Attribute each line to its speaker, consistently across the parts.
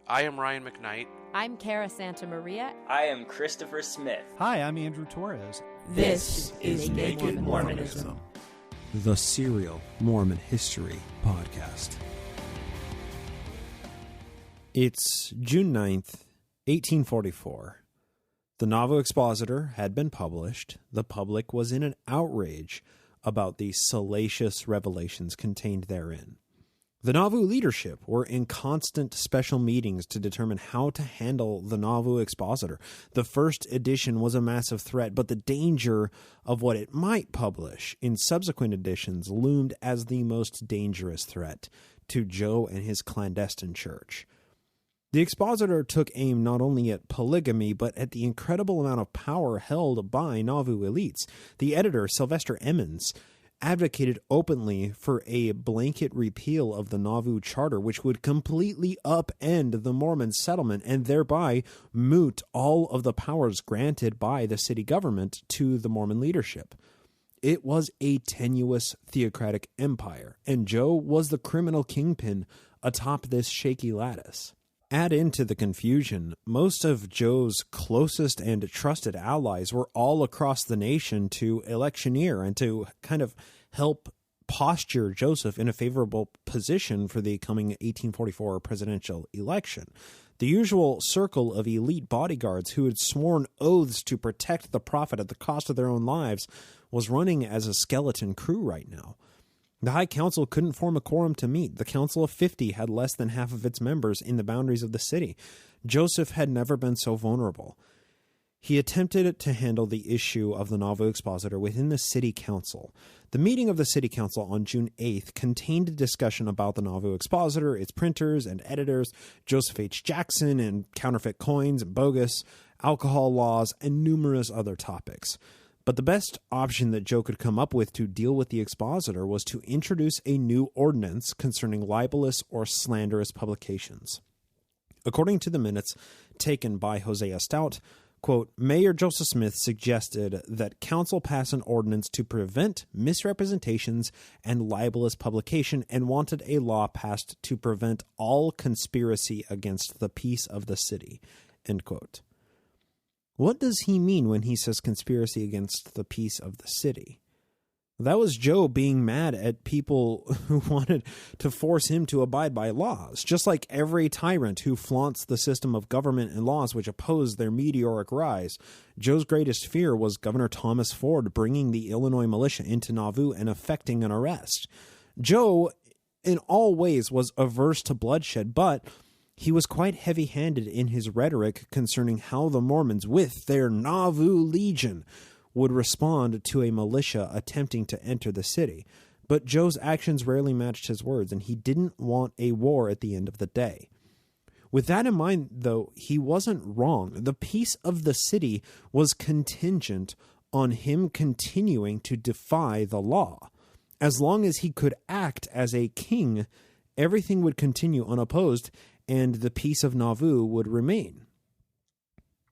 Speaker 1: I am Ryan McKnight.
Speaker 2: I'm Cara Santamaria.
Speaker 3: I am Christopher Smith.
Speaker 4: Hi, I'm Andrew Torres.
Speaker 5: This is Naked Mormonism,
Speaker 6: the serial Mormon history podcast. It's June 9th, 1844. The Nauvoo Expositor had been published. The public was in an outrage about the salacious revelations contained therein. The Nauvoo leadership were in constant special meetings to determine how to handle the Nauvoo Expositor. The first edition was a massive threat, but the danger of what it might publish in subsequent editions loomed as the most dangerous threat to Joe and his clandestine church. The Expositor took aim not only at polygamy, but at the incredible amount of power held by Nauvoo elites. The editor, Sylvester Emmons, advocated openly for a blanket repeal of the Nauvoo Charter, which would completely upend the Mormon settlement and thereby moot all of the powers granted by the city government to the Mormon leadership. It was a tenuous theocratic empire, and Joe was the criminal kingpin atop this shaky lattice. Add into the confusion, most of Joe's closest and trusted allies were all across the nation to electioneer and to kind of help posture Joseph in a favorable position for the coming 1844 presidential election. The usual circle of elite bodyguards who had sworn oaths to protect the prophet at the cost of their own lives was running as a skeleton crew right now. The High Council couldn't form a quorum to meet. The Council of 50 had less than half of its members in the boundaries of the city. Joseph had never been so vulnerable. He attempted to handle the issue of the Nauvoo Expositor within the City Council. The meeting of the City Council on June 8th contained a discussion about the Nauvoo Expositor, its printers and editors, Joseph H. Jackson and counterfeit coins and bogus, alcohol laws, and numerous other topics. But the best option that Joe could come up with to deal with the Expositor was to introduce a new ordinance concerning libelous or slanderous publications. According to the minutes taken by Hosea Stout, quote, Mayor Joseph Smith suggested that council pass an ordinance to prevent misrepresentations and libelous publication and wanted a law passed to prevent all conspiracy against the peace of the city, end quote. What does he mean when he says conspiracy against the peace of the city? That was Joe being mad at people who wanted to force him to abide by laws, just like every tyrant who flaunts the system of government and laws which oppose their meteoric rise. Joe's greatest fear was Governor Thomas Ford bringing the Illinois militia into Nauvoo and effecting an arrest. Joe, in all ways, was averse to bloodshed, but he was quite heavy-handed in his rhetoric concerning how the Mormons, with their Nauvoo Legion, would respond to a militia attempting to enter the city. But Joe's actions rarely matched his words, and he didn't want a war at the end of the day. With that in mind, though, he wasn't wrong. The peace of the city was contingent on him continuing to defy the law. As long as he could act as a king, everything would continue unopposed, and the peace of Nauvoo would remain.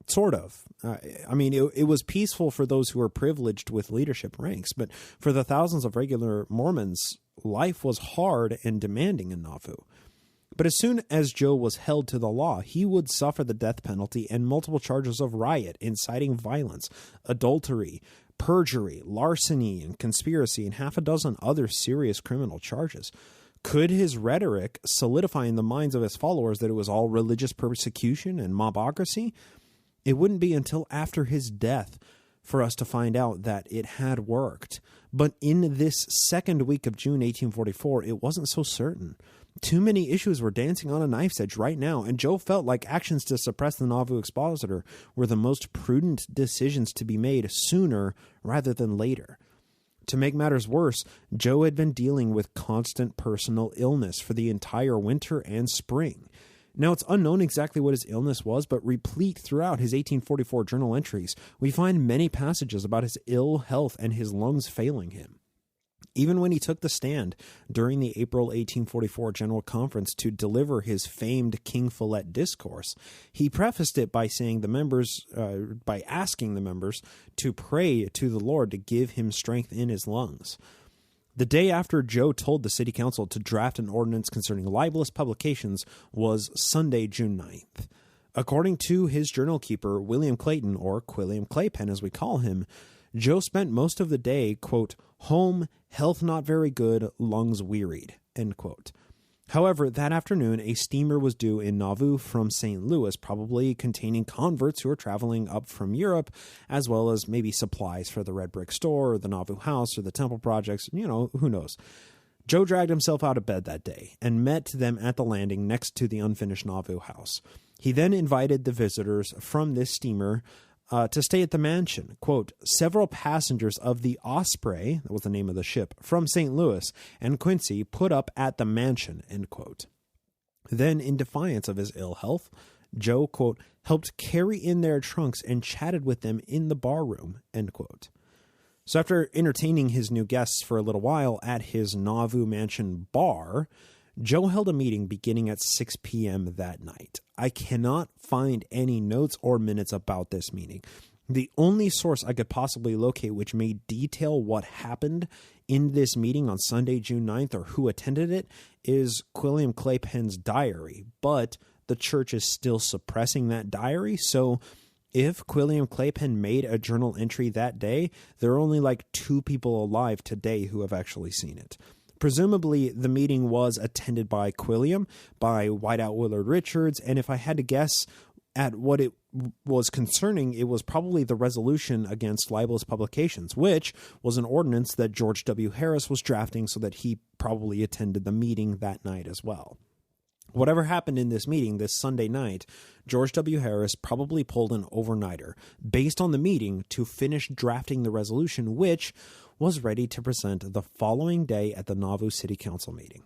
Speaker 6: Sort of. It was peaceful for those who were privileged with leadership ranks, but for the thousands of regular Mormons, life was hard and demanding in Nauvoo. But as soon as Joe was held to the law, he would suffer the death penalty and multiple charges of riot, inciting violence, adultery, perjury, larceny, and conspiracy, and half a dozen other serious criminal charges. Could his rhetoric solidify in the minds of his followers that it was all religious persecution and mobocracy? It wouldn't be until after his death for us to find out that it had worked. But in this second week of June 1844, it wasn't so certain. Too many issues were dancing on a knife's edge right now, and Joe felt like actions to suppress the Nauvoo Expositor were the most prudent decisions to be made sooner rather than later. To make matters worse, Joe had been dealing with constant personal illness for the entire winter and spring. Now, it's unknown exactly what his illness was, but replete throughout his 1844 journal entries, we find many passages about his ill health and his lungs failing him. Even when he took the stand during the April 1844 General Conference to deliver his famed King Follett discourse, he prefaced it by saying by asking the members to pray to the Lord to give him strength in his lungs. The day after Joe told the city council to draft an ordinance concerning libelous publications was Sunday, June 9th. According to his journal keeper, William Clayton, or Quilliam Claypen as we call him, Joe spent most of the day, quote, home, health not very good, lungs wearied, end quote. However, that afternoon, a steamer was due in Nauvoo from St. Louis, probably containing converts who were traveling up from Europe, as well as maybe supplies for the Red Brick Store, or the Nauvoo House, or the Temple Projects, who knows. Joe dragged himself out of bed that day and met them at the landing next to the unfinished Nauvoo House. He then invited the visitors from this steamer to stay at the mansion. Quote, several passengers of the Osprey, that was the name of the ship, from St. Louis and Quincy put up at the mansion, end quote. Then, in defiance of his ill health, Joe, quote, helped carry in their trunks and chatted with them in the bar room, end quote. So after entertaining his new guests for a little while at his Nauvoo mansion bar, Joe held a meeting beginning at 6 p.m. that night. I cannot find any notes or minutes about this meeting. The only source I could possibly locate which may detail what happened in this meeting on Sunday, June 9th, or who attended it, is Quilliam Claypen's diary. But the church is still suppressing that diary, so if Quilliam Claypen made a journal entry that day, there are only like 2 people alive today who have actually seen it. Presumably, the meeting was attended by Quilliam, by Whiteout Willard Richards, and if I had to guess at what it was concerning, it was probably the resolution against libelous publications, which was an ordinance that George W. Harris was drafting, so that he probably attended the meeting that night as well. Whatever happened in this meeting this Sunday night, George W. Harris probably pulled an overnighter based on the meeting to finish drafting the resolution, which was ready to present the following day at the Nauvoo City Council meeting.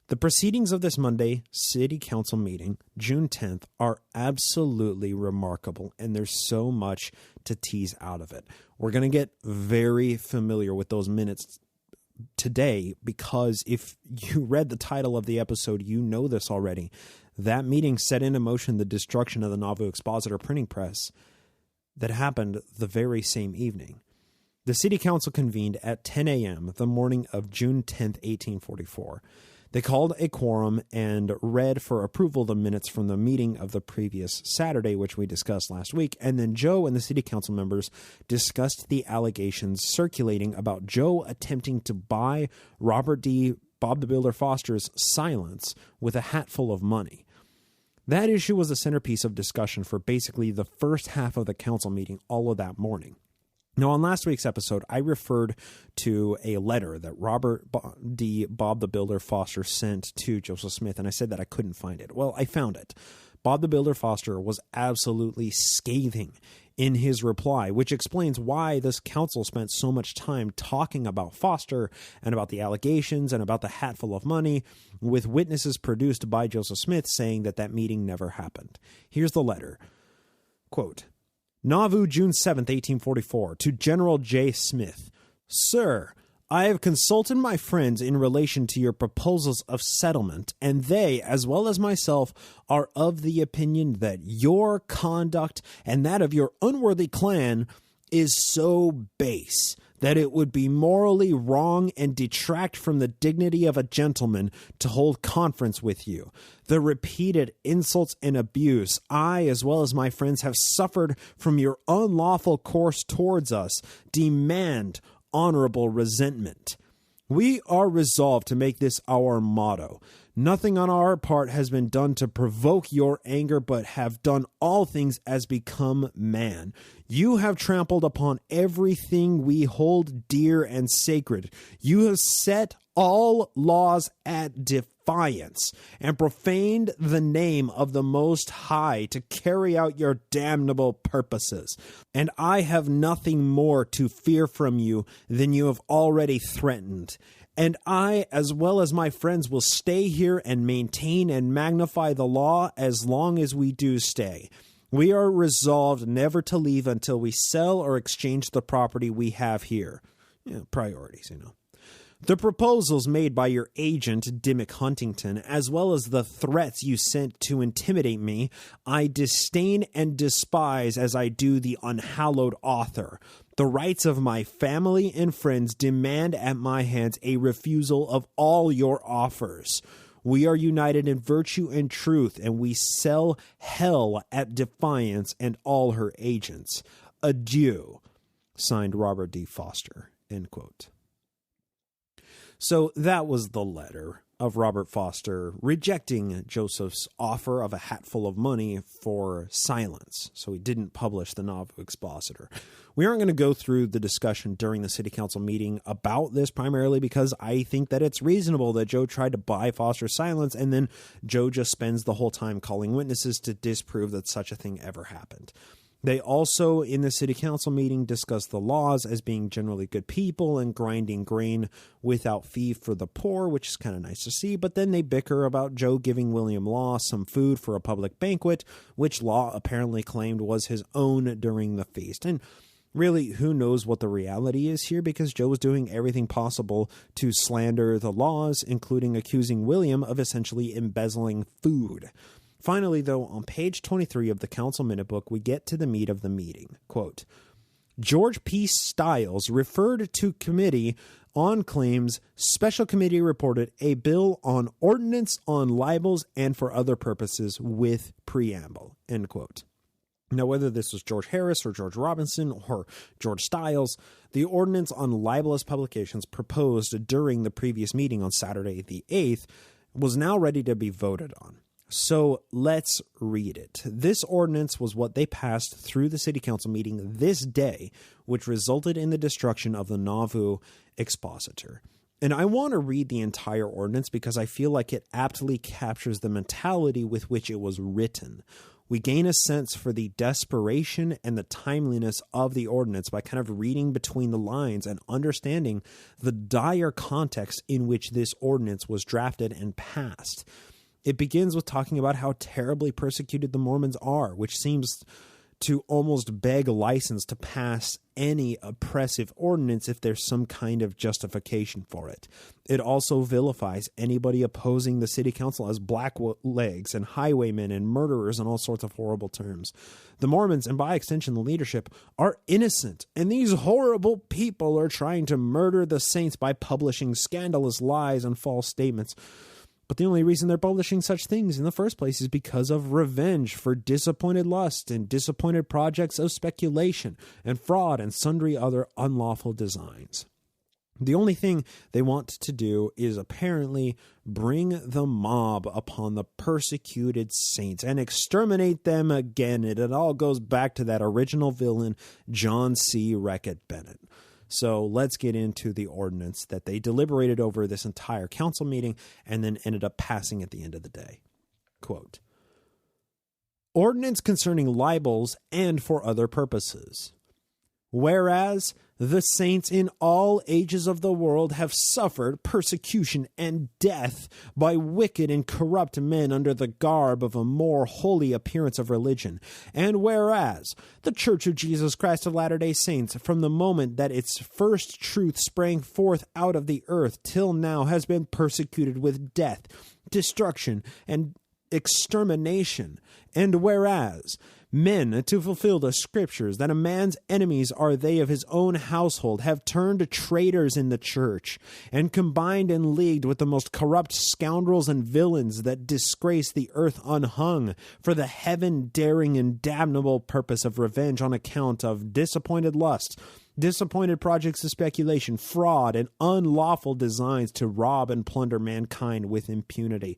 Speaker 6: The proceedings of this Monday City Council meeting, June 10th, are absolutely remarkable, and there's so much to tease out of it. We're going to get very familiar with those minutes today, because if you read the title of the episode, you know this already. That meeting set into motion the destruction of the Nauvoo Expositor printing press that happened the very same evening. The City Council convened at 10 a.m. the morning of June 10th, 1844. They called a quorum and read for approval the minutes from the meeting of the previous Saturday, which we discussed last week, and then Joe and the City Council members discussed the allegations circulating about Joe attempting to buy Robert D. Bob the Builder Foster's silence with a hatful of money. That issue was the centerpiece of discussion for basically the first half of the council meeting all of that morning. Now, on last week's episode, I referred to a letter that Robert D. Bob the Builder Foster sent to Joseph Smith, and I said that I couldn't find it. Well, I found it. Bob the Builder Foster was absolutely scathing in his reply, which explains why this council spent so much time talking about Foster and about the allegations and about the hatful of money, with witnesses produced by Joseph Smith saying that that meeting never happened. Here's the letter. Quote, Nauvoo, June 7th, 1844, to General J. Smith. Sir, I have consulted my friends in relation to your proposals of settlement, and they, as well as myself, are of the opinion that your conduct and that of your unworthy clan is so base that it would be morally wrong and detract from the dignity of a gentleman to hold conference with you. The repeated insults and abuse I, as well as my friends, have suffered from your unlawful course towards us demand honorable resentment. We are resolved to make this our motto. Nothing on our part has been done to provoke your anger, but have done all things as become man. You have trampled upon everything we hold dear and sacred. You have set all laws at defiance and profaned the name of the Most High to carry out your damnable purposes. And I have nothing more to fear from you than you have already threatened. And I, as well as my friends, will stay here and maintain and magnify the law as long as we do stay. We are resolved never to leave until we sell or exchange the property we have here. Priorities, The proposals made by your agent, Dimmick Huntington, as well as the threats you sent to intimidate me, I disdain and despise as I do the unhallowed author. The rights of my family and friends demand at my hands a refusal of all your offers. We are united in virtue and truth, and we sell hell at defiance and all her agents. Adieu. Signed, Robert D. Foster. End quote. So that was the letter of Robert Foster rejecting Joseph's offer of a hatful of money for silence. So he didn't publish the Nauvoo Expositor. We aren't going to go through the discussion during the city council meeting about this, primarily because I think that it's reasonable that Joe tried to buy Foster's silence, and then Joe just spends the whole time calling witnesses to disprove that such a thing ever happened. They also, in the city council meeting, discussed the laws as being generally good people and grinding grain without fee for the poor, which is kind of nice to see. But then they bicker about Joe giving William Law some food for a public banquet, which Law apparently claimed was his own during the feast. And really, who knows what the reality is here, because Joe was doing everything possible to slander the laws, including accusing William of essentially embezzling food. Finally, though, on page 23 of the council minute book, we get to the meat of the meeting. Quote, George P. Stiles referred to committee on claims. Special committee reported a bill on ordinance on libels and for other purposes with preamble. End quote. Now, whether this was George Harris or George Robinson or George Stiles, the ordinance on libelous publications proposed during the previous meeting on Saturday the 8th was now ready to be voted on. So let's read it. This ordinance was what they passed through the city council meeting this day, which resulted in the destruction of the Nauvoo Expositor. And I want to read the entire ordinance because I feel like it aptly captures the mentality with which it was written. We gain a sense for the desperation and the timeliness of the ordinance by kind of reading between the lines and understanding the dire context in which this ordinance was drafted and passed. It begins with talking about how terribly persecuted the Mormons are, which seems to almost beg license to pass any oppressive ordinance if there's some kind of justification for it. It also vilifies anybody opposing the city council as blacklegs and highwaymen and murderers and all sorts of horrible terms. The Mormons, and by extension the leadership, are innocent, and these horrible people are trying to murder the saints by publishing scandalous lies and false statements. But the only reason they're publishing such things in the first place is because of revenge for disappointed lust and disappointed projects of speculation and fraud and sundry other unlawful designs. The only thing they want to do is apparently bring the mob upon the persecuted saints and exterminate them again. And it all goes back to that original villain, John C. Reckitt Bennett. So let's get into the ordinance that they deliberated over this entire council meeting and then ended up passing at the end of the day. Quote, ordinance concerning libels and for other purposes. Whereas the saints in all ages of the world have suffered persecution and death by wicked and corrupt men under the garb of a more holy appearance of religion. And whereas the Church of Jesus Christ of Latter-day Saints, from the moment that its first truth sprang forth out of the earth till now, has been persecuted with death, destruction, and extermination. And whereas men, to fulfill the scriptures, that a man's enemies are they of his own household, have turned traitors in the church, and combined and leagued with the most corrupt scoundrels and villains that disgrace the earth unhung, for the heaven-daring and damnable purpose of revenge on account of disappointed lust, disappointed projects of speculation, fraud, and unlawful designs to rob and plunder mankind with impunity.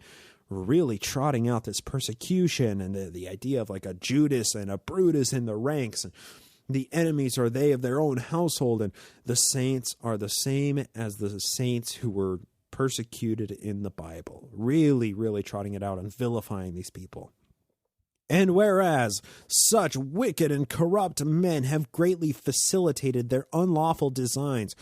Speaker 6: Really trotting out this persecution and the idea of like a Judas and a Brutus in the ranks. And the enemies are they of their own household, and the saints are the same as the saints who were persecuted in the Bible. Really, really trotting it out and vilifying these people. And whereas such wicked and corrupt men have greatly facilitated their unlawful designs,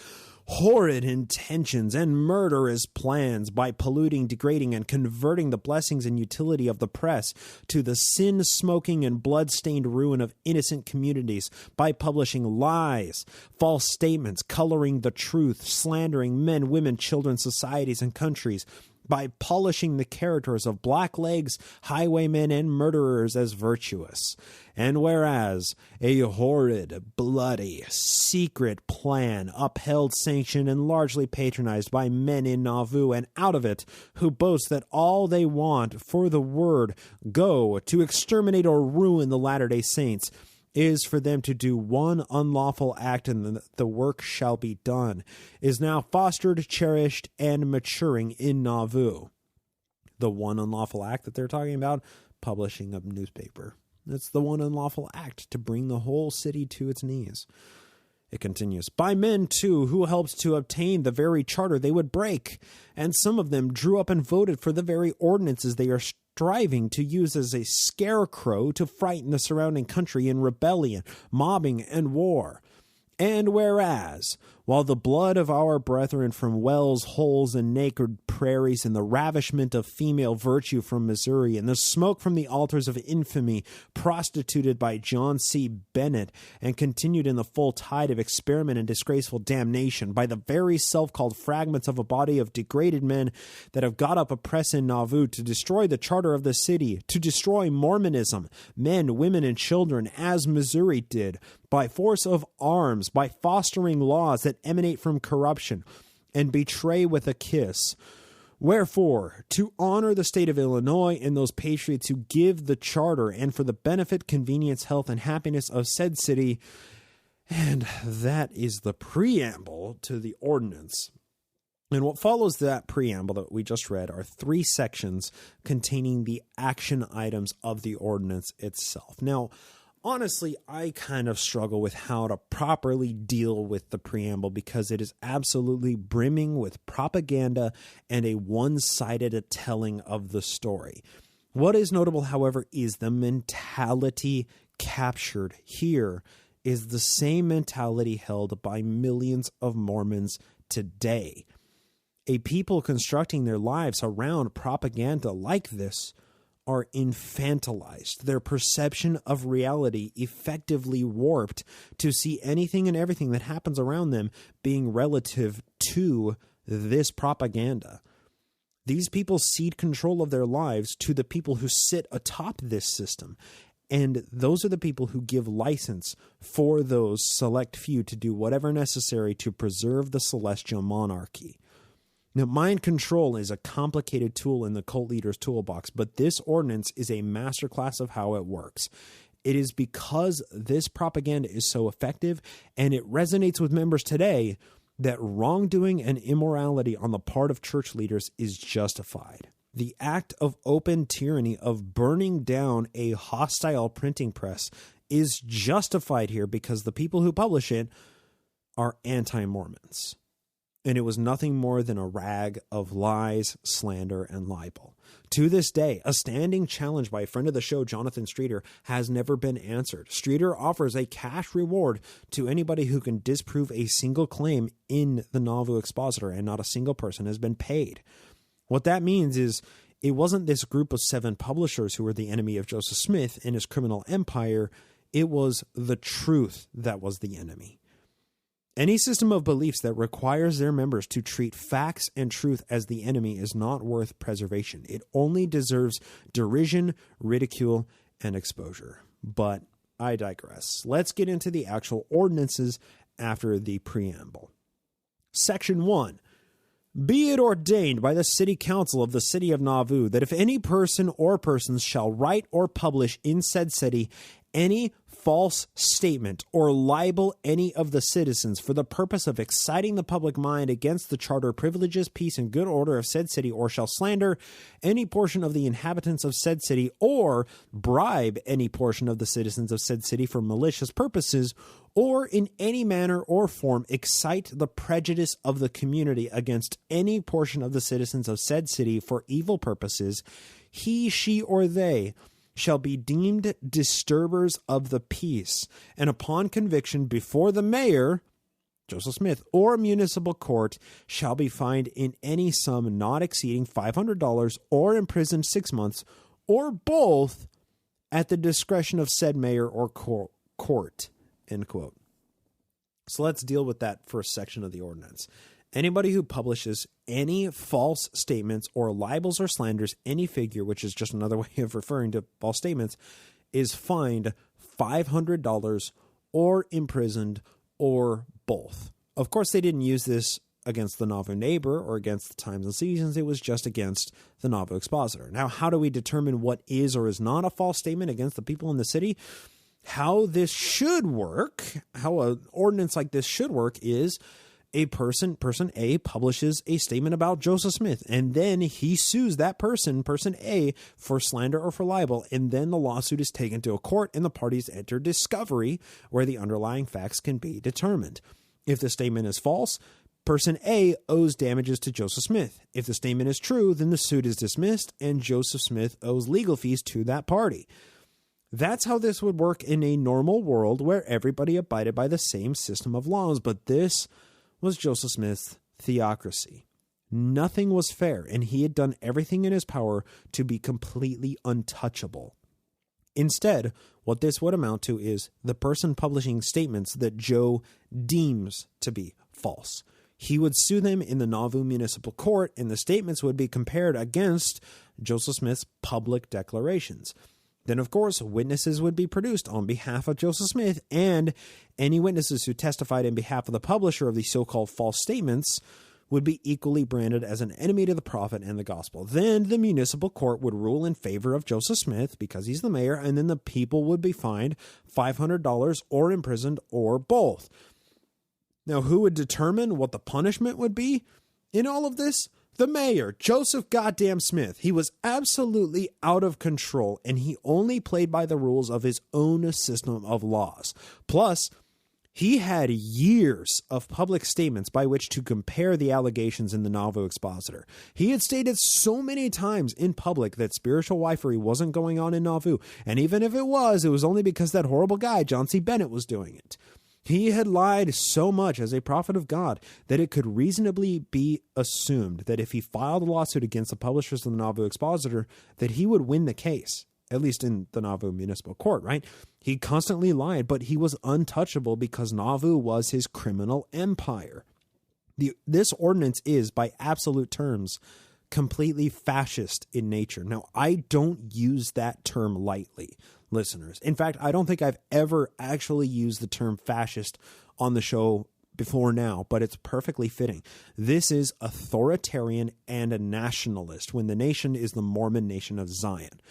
Speaker 6: horrid intentions, and murderous plans by polluting, degrading, and converting the blessings and utility of the press to the sin-smoking and blood-stained ruin of innocent communities by publishing lies, false statements, coloring the truth, slandering men, women, children, societies, and countries, by polishing the characters of blacklegs, highwaymen, and murderers as virtuous. And whereas a horrid, bloody, secret plan, upheld, sanctioned, and largely patronized by men in Nauvoo and out of it, who boast that all they want for the word go to exterminate or ruin the Latter-day Saints is for them to do one unlawful act and the work shall be done, is now fostered, cherished, and maturing in Nauvoo. The one unlawful act that they're talking about, publishing a newspaper. It's the one unlawful act to bring the whole city to its knees. It continues, by men, too, who helped to obtain the very charter they would break, and some of them drew up and voted for the very ordinances they are striving to use as a scarecrow to frighten the surrounding country in rebellion, mobbing, and war. And whereas, while the blood of our brethren from wells, holes, and naked prairies, and the ravishment of female virtue from Missouri, and the smoke from the altars of infamy prostituted by John C. Bennett, and continued in the full tide of experiment and disgraceful damnation by the very self-called fragments of a body of degraded men that have got up a press in Nauvoo to destroy the charter of the city, to destroy Mormonism, men, women, and children, as Missouri did, by force of arms, by fostering laws that emanate from corruption, and betray with a kiss. Wherefore, to honor the state of Illinois and those patriots who give the charter, and for the benefit, convenience, health, and happiness of said city, and that is the preamble to the ordinance. And what follows that preamble that we just read are 3 sections containing the action items of the ordinance itself. Now, honestly, I kind of struggle with how to properly deal with the preamble because it is absolutely brimming with propaganda and a one-sided telling of the story. What is notable, however, is the mentality captured here is the same mentality held by millions of Mormons today. A people constructing their lives around propaganda like this are infantilized, their perception of reality effectively warped to see anything and everything that happens around them being relative to this propaganda. These people cede control of their lives to the people who sit atop this system, and those are the people who give license for those select few to do whatever necessary to preserve the celestial monarchy. Now, mind control is a complicated tool in the cult leader's toolbox, but this ordinance is a masterclass of how it works. It is because this propaganda is so effective and it resonates with members today that wrongdoing and immorality on the part of church leaders is justified. The act of open tyranny of burning down a hostile printing press is justified here because the people who publish it are anti-Mormons. And it was nothing more than a rag of lies, slander, and libel. To this day, a standing challenge by a friend of the show, Jonathan Streeter, has never been answered. Streeter offers a cash reward to anybody who can disprove a single claim in the Nauvoo Expositor, and not a single person has been paid. What that means is it wasn't this group of 7 publishers who were the enemy of Joseph Smith and his criminal empire. It was the truth that was the enemy. Any system of beliefs that requires their members to treat facts and truth as the enemy is not worth preservation. It only deserves derision, ridicule, and exposure. But I digress. Let's get into the actual ordinances after the preamble. Section 1. Be it ordained by the City Council of the City of Nauvoo that if any person or persons shall write or publish in said city any false statement or libel any of the citizens for the purpose of exciting the public mind against the charter, privileges, peace, and good order of said city, or shall slander any portion of the inhabitants of said city, or bribe any portion of the citizens of said city for malicious purposes, or in any manner or form excite the prejudice of the community against any portion of the citizens of said city for evil purposes, he, she, or they shall be deemed disturbers of the peace, and upon conviction before the mayor, Joseph Smith, or municipal court, shall be fined in any sum not exceeding $500 or imprisoned 6 months, or both at the discretion of said mayor or court, end quote. So let's deal with that first section of the ordinance. Anybody who publishes any false statements or libels or slanders any figure, which is just another way of referring to false statements, is fined $500 or imprisoned or both. Of course, they didn't use this against the Nauvoo neighbor or against the times and seasons. It was just against the Nauvoo Expositor. Now, how do we determine what is or is not a false statement against the people in the city? How this should work, how an ordinance like this should work, is a person A, publishes a statement about Joseph Smith, and then he sues that person A, for slander or for libel, and then the lawsuit is taken to a court and the parties enter discovery where the underlying facts can be determined. If the statement is false, person A owes damages to Joseph Smith. If the statement is true, then the suit is dismissed and Joseph Smith owes legal fees to that party. That's how this would work in a normal world where everybody abided by the same system of laws, but this was Joseph Smith's theocracy. Nothing was fair, and he had done everything in his power to be completely untouchable. Instead, what this would amount to is the person publishing statements that Joe deems to be false. He would sue them in the Nauvoo Municipal Court, and the statements would be compared against Joseph Smith's public declarations. Then, of course, witnesses would be produced on behalf of Joseph Smith, and any witnesses who testified in behalf of the publisher of the so-called false statements would be equally branded as an enemy to the prophet and the gospel. Then the municipal court would rule in favor of Joseph Smith because he's the mayor, and then the people would be fined $500 or imprisoned or both. Now, who would determine what the punishment would be in all of this? The mayor, Joseph goddamn Smith. He was absolutely out of control, and he only played by the rules of his own system of laws. Plus, he had years of public statements by which to compare the allegations in the Nauvoo Expositor. He had stated so many times in public that spiritual wifery wasn't going on in Nauvoo, and even if it was only because that horrible guy, John C. Bennett, was doing it. He had lied so much as a prophet of God that it could reasonably be assumed that if he filed a lawsuit against the publishers of the Nauvoo Expositor, that he would win the case, at least in the Nauvoo Municipal Court, right? He constantly lied, but he was untouchable because Nauvoo was his criminal empire. This ordinance is, by absolute terms, completely fascist in nature. Now, I don't use that term lightly, listeners. In fact, I don't think I've ever actually used the term fascist on the show before now, but it's perfectly fitting. This is authoritarian and a nationalist when the nation is the Mormon nation of Zion.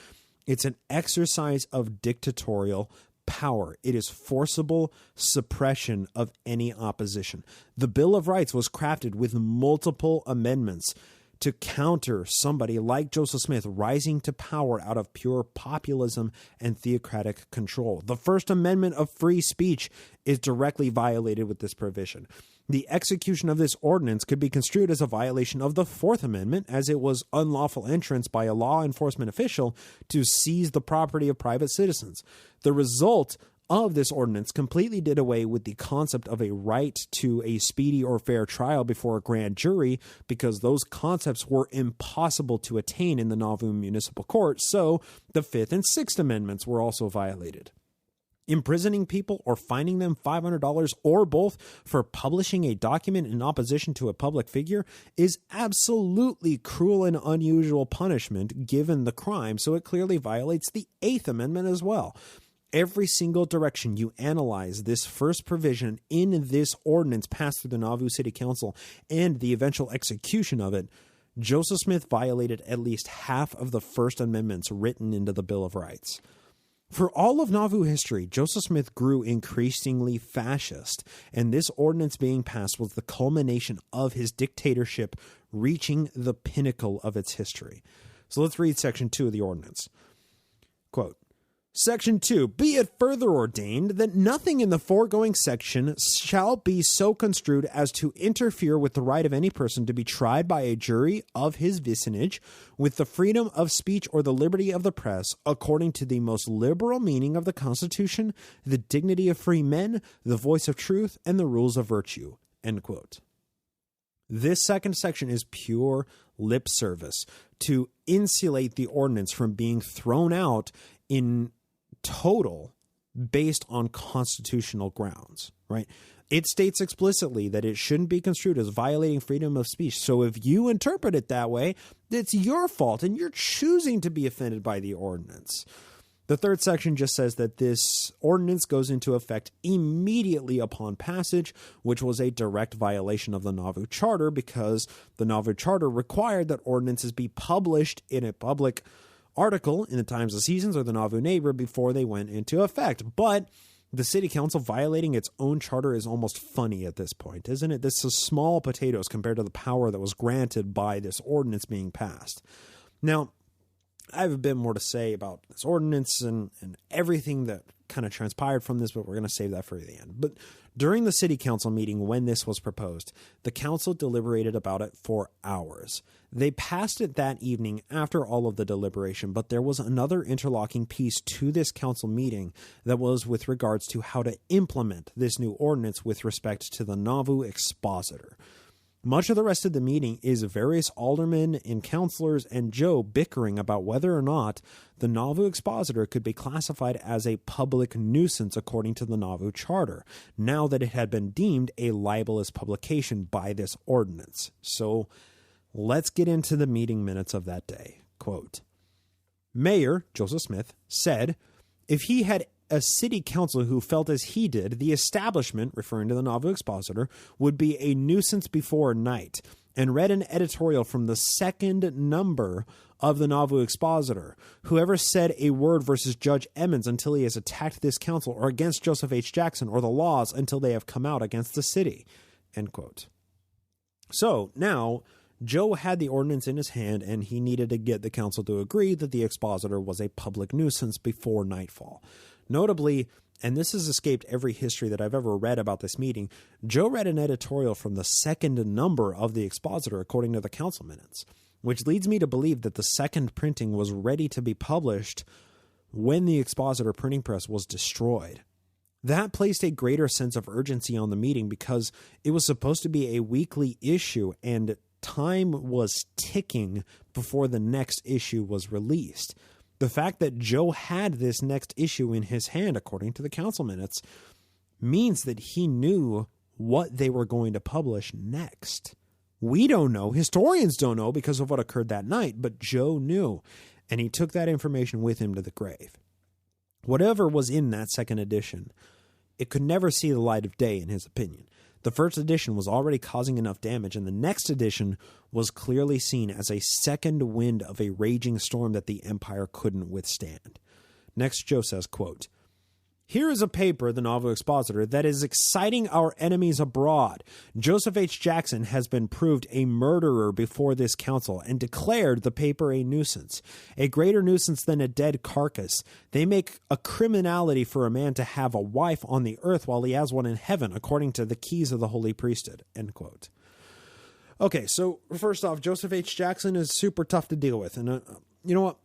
Speaker 6: It's an exercise of dictatorial power. It is forcible suppression of any opposition. The Bill of Rights was crafted with multiple amendments to counter somebody like Joseph Smith rising to power out of pure populism and theocratic control. The First Amendment of free speech is directly violated with this provision. The execution of this ordinance could be construed as a violation of the Fourth Amendment, as it was unlawful entrance by a law enforcement official to seize the property of private citizens. The result of this ordinance completely did away with the concept of a right to a speedy or fair trial before a grand jury, because those concepts were impossible to attain in the Nauvoo Municipal Court, so the Fifth and Sixth Amendments were also violated. Imprisoning people or fining them $500 or both for publishing a document in opposition to a public figure is absolutely cruel and unusual punishment given the crime, so it clearly violates the Eighth Amendment as well. Every single direction you analyze this first provision in this ordinance passed through the Nauvoo City Council and the eventual execution of it, Joseph Smith violated at least half of the First Amendments written into the Bill of Rights. For all of Nauvoo history, Joseph Smith grew increasingly fascist, and this ordinance being passed was the culmination of his dictatorship reaching the pinnacle of its history. So let's read Section 2 of the ordinance. Quote, Section 2, be it further ordained that nothing in the foregoing section shall be so construed as to interfere with the right of any person to be tried by a jury of his vicinage, with the freedom of speech or the liberty of the press, according to the most liberal meaning of the Constitution, the dignity of free men, the voice of truth, and the rules of virtue. End quote. This second section is pure lip service to insulate the ordinance from being thrown out in total based on constitutional grounds, right? It states explicitly that it shouldn't be construed as violating freedom of speech. So if you interpret it that way, it's your fault and you're choosing to be offended by the ordinance. The third section just says that this ordinance goes into effect immediately upon passage, which was a direct violation of the Nauvoo Charter because the Nauvoo Charter required that ordinances be published in a public article in the Times of Seasons or the Nauvoo Neighbor before they went into effect. But the city council violating its own charter is almost funny at this point, isn't it? This is small potatoes compared to the power that was granted by this ordinance being passed. Now, I have a bit more to say about this ordinance and everything that kind of transpired from this, but we're going to save that for the end. But during the city council meeting when this was proposed, the council deliberated about it for hours. They passed it that evening after all of the deliberation, but there was another interlocking piece to this council meeting that was with regards to how to implement this new ordinance with respect to the Nauvoo Expositor. Much of the rest of the meeting is various aldermen and councilors and Joe bickering about whether or not the Nauvoo Expositor could be classified as a public nuisance according to the Nauvoo Charter, now that it had been deemed a libelous publication by this ordinance. So let's get into the meeting minutes of that day. Quote, Mayor Joseph Smith said, if he had a city council who felt as he did, the establishment, referring to the Nauvoo Expositor, would be a nuisance before night, and read an editorial from the second number of the Nauvoo Expositor. Whoever said a word versus Judge Emmons until he has attacked this council, or against Joseph H. Jackson or the laws until they have come out against the city. End quote. So now Joe had the ordinance in his hand, and he needed to get the council to agree that the Expositor was a public nuisance before nightfall. Notably, and this has escaped every history that I've ever read about this meeting, Joe read an editorial from the second number of the Expositor according to the council minutes, which leads me to believe that the second printing was ready to be published when the Expositor printing press was destroyed. That placed a greater sense of urgency on the meeting because it was supposed to be a weekly issue and time was ticking before the next issue was released. The fact that Joe had this next issue in his hand, according to the council minutes, means that he knew what they were going to publish next. We don't know. Historians don't know because of what occurred that night, but Joe knew, and he took that information with him to the grave. Whatever was in that second edition, it could never see the light of day, in his opinion. The first edition was already causing enough damage, and the next edition was clearly seen as a second wind of a raging storm that the Empire couldn't withstand. Next, Joe says, quote, here is a paper, the Nauvoo Expositor, that is exciting our enemies abroad. Joseph H. Jackson has been proved a murderer before this council and declared the paper a nuisance, a greater nuisance than a dead carcass. They make a criminality for a man to have a wife on the earth while he has one in heaven, according to the keys of the holy priesthood. End quote. Okay, so first off, Joseph H. Jackson is super tough to deal with. And you know what?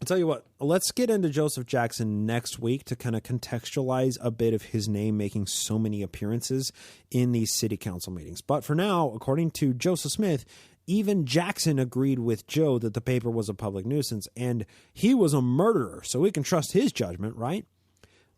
Speaker 6: I'll tell you what, let's get into Joseph Jackson next week to kind of contextualize a bit of his name making so many appearances in these city council meetings. But for now, according to Joseph Smith, even Jackson agreed with Joe that the paper was a public nuisance, and he was a murderer, so we can trust his judgment, right?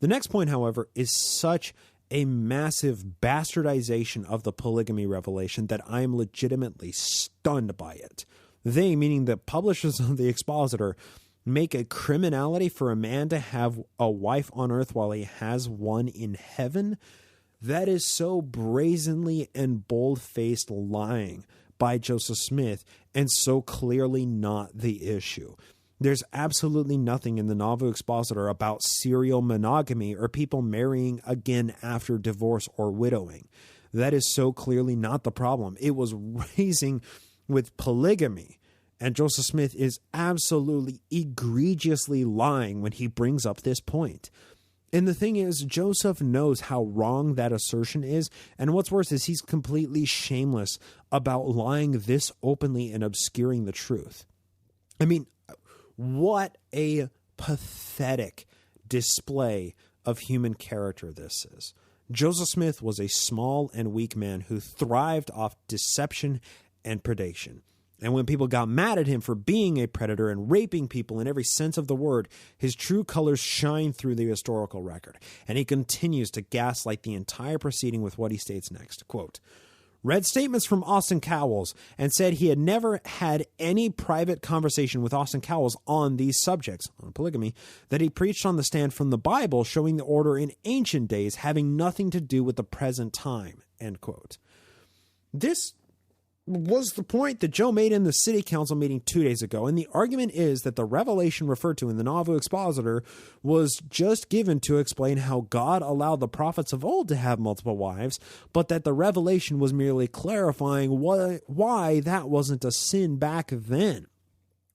Speaker 6: The next point, however, is such a massive bastardization of the polygamy revelation that I am legitimately stunned by it. They, meaning the publishers of the Expositor, make a criminality for a man to have a wife on earth while he has one in heaven? That is so brazenly and bold-faced lying by Joseph Smith and so clearly not the issue. There's absolutely nothing in the Nauvoo Expositor about serial monogamy or people marrying again after divorce or widowing. That is so clearly not the problem. It was raising with polygamy. And Joseph Smith is absolutely egregiously lying when he brings up this point. And the thing is, Joseph knows how wrong that assertion is. And what's worse is he's completely shameless about lying this openly and obscuring the truth. I mean, what a pathetic display of human character this is. Joseph Smith was a small and weak man who thrived off deception and predation. And when people got mad at him for being a predator and raping people in every sense of the word, his true colors shine through the historical record. And he continues to gaslight the entire proceeding with what he states next. Quote, read statements from Austin Cowles and said he had never had any private conversation with Austin Cowles on these subjects, on polygamy, that he preached on the stand from the Bible, showing the order in ancient days having nothing to do with the present time, end quote. This was the point that Joe made in the city council meeting 2 days ago, and the argument is that the revelation referred to in the Nauvoo Expositor was just given to explain how God allowed the prophets of old to have multiple wives, but that the revelation was merely clarifying why that wasn't a sin back then.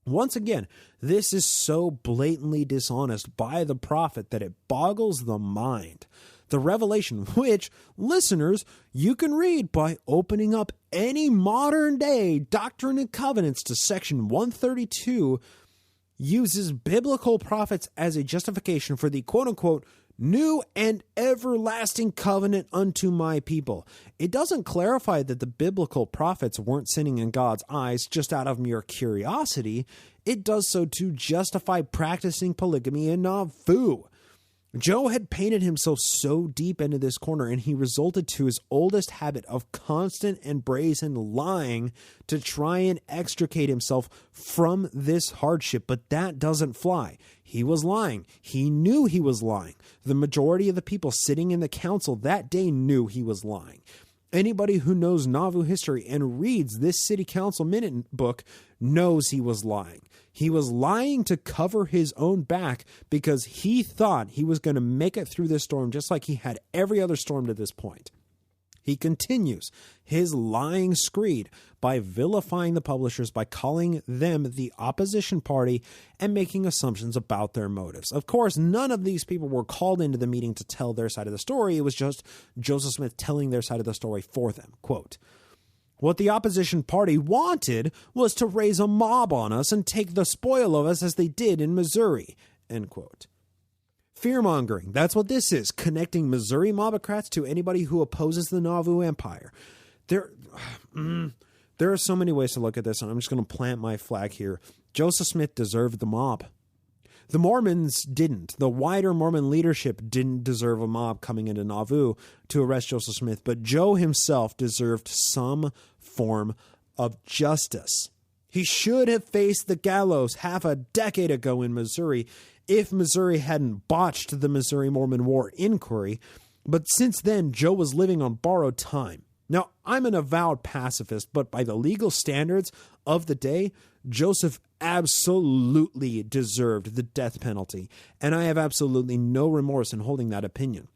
Speaker 6: Once again, this is so blatantly dishonest by the prophet that it boggles the mind. The revelation, which, listeners, you can read by opening up any modern-day Doctrine and Covenants to section 132, uses biblical prophets as a justification for the quote-unquote new and everlasting covenant unto my people. It doesn't clarify that the biblical prophets weren't sinning in God's eyes just out of mere curiosity. It does so to justify practicing polygamy in Nauvoo. Joe had painted himself so deep into this corner, and he resulted to his oldest habit of constant and brazen lying to try and extricate himself from this hardship. But that doesn't fly. He was lying. He knew he was lying. The majority of the people sitting in the council that day knew he was lying. Anybody who knows Nauvoo history and reads this city council minute book knows he was lying. He was lying to cover his own back because he thought he was going to make it through this storm just like he had every other storm to this point. He continues his lying screed by vilifying the publishers, by calling them the opposition party and making assumptions about their motives. Of course, none of these people were called into the meeting to tell their side of the story. It was just Joseph Smith telling their side of the story for them. Quote, what the opposition party wanted was to raise a mob on us and take the spoil of us as they did in Missouri, end quote. Fear-mongering, that's what this is, connecting Missouri mobocrats to anybody who opposes the Nauvoo Empire. There are so many ways to look at this, and I'm just going to plant my flag here. Joseph Smith deserved the mob. The Mormons didn't. The wider Mormon leadership didn't deserve a mob coming into Nauvoo to arrest Joseph Smith, but Joe himself deserved some form of justice. He should have faced the gallows half a decade ago in Missouri if Missouri hadn't botched the Missouri Mormon War inquiry, but since then, Joe was living on borrowed time. Now, I'm an avowed pacifist, but by the legal standards of the day, Joseph absolutely deserved the death penalty, and I have absolutely no remorse in holding that opinion.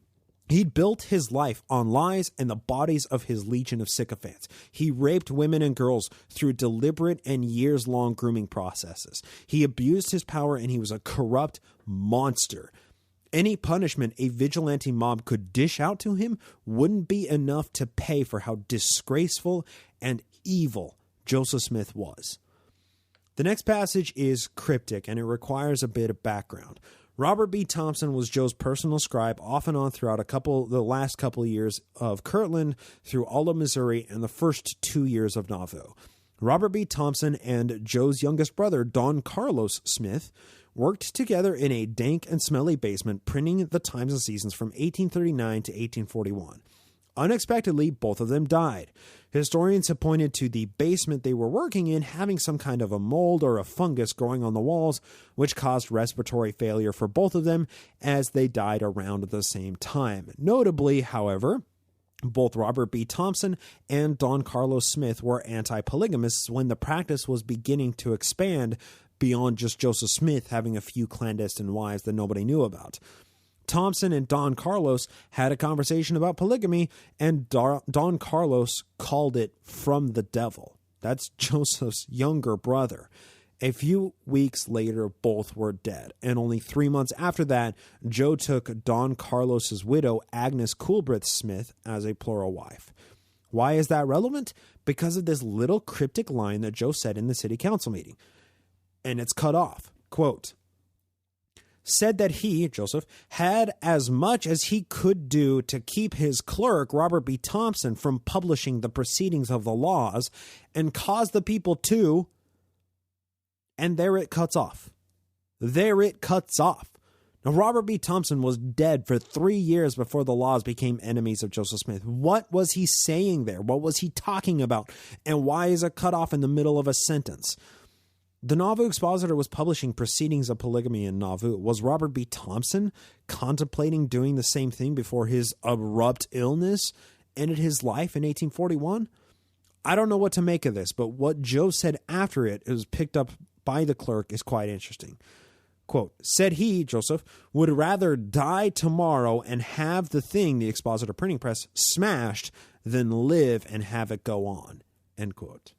Speaker 6: He'd built his life on lies and the bodies of his legion of sycophants. He raped women and girls through deliberate and years-long grooming processes. He abused his power, and he was a corrupt monster. Any punishment a vigilante mob could dish out to him wouldn't be enough to pay for how disgraceful and evil Joseph Smith was. The next passage is cryptic, and it requires a bit of background. Robert B. Thompson was Joe's personal scribe off and on throughout the last couple of years of Kirtland, through all of Missouri, and the first 2 years of Nauvoo. Robert B. Thompson and Joe's youngest brother, Don Carlos Smith, worked together in a dank and smelly basement printing the Times and Seasons from 1839 to 1841. Unexpectedly, both of them died. Historians have pointed to the basement they were working in having some kind of a mold or a fungus growing on the walls, which caused respiratory failure for both of them as they died around the same time. Notably, however, both Robert B. Thompson and Don Carlos Smith were anti-polygamists when the practice was beginning to expand beyond just Joseph Smith having a few clandestine wives that nobody knew about. Thompson and Don Carlos had a conversation about polygamy, and Don Carlos called it from the devil. That's Joseph's younger brother. A few weeks later, both were dead, and only 3 months after that, Joe took Don Carlos's widow, Agnes Coolbrith Smith, as a plural wife. Why is that relevant? Because of this little cryptic line that Joe said in the city council meeting. And it's cut off. Quote, said that he, Joseph, had as much as he could do to keep his clerk, Robert B. Thompson, from publishing the proceedings of the laws and caused the people to, and there it cuts off. There it cuts off. Now, Robert B. Thompson was dead for 3 years before the laws became enemies of Joseph Smith. What was he saying there? What was he talking about? And why is it cut off in the middle of a sentence? The Nauvoo Expositor was publishing proceedings of polygamy in Nauvoo. Was Robert B. Thompson contemplating doing the same thing before his abrupt illness ended his life in 1841? I don't know what to make of this, but what Joe said after it was picked up by the clerk is quite interesting. Quote, said he, Joseph, would rather die tomorrow and have the thing, the Expositor printing press, smashed than live and have it go on, end quote.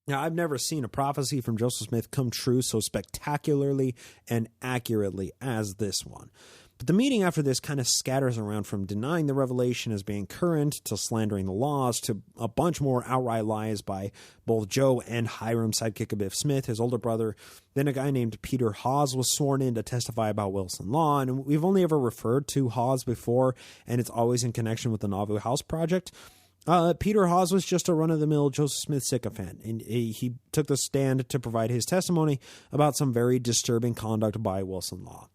Speaker 6: Now, I've never seen a prophecy from Joseph Smith come true so spectacularly and accurately as this one. But the meeting after this kind of scatters around from denying the revelation as being current to slandering the laws to a bunch more outright lies by both Joe and Hiram, sidekick of Biff Smith, his older brother. Then a guy named Peter Hawes was sworn in to testify about Wilson Law, and we've only ever referred to Hawes before, and it's always in connection with the Nauvoo House Project. Peter Hawes was just a run-of-the-mill Joseph Smith sycophant, and he took the stand to provide his testimony about some very disturbing conduct by Wilson Law.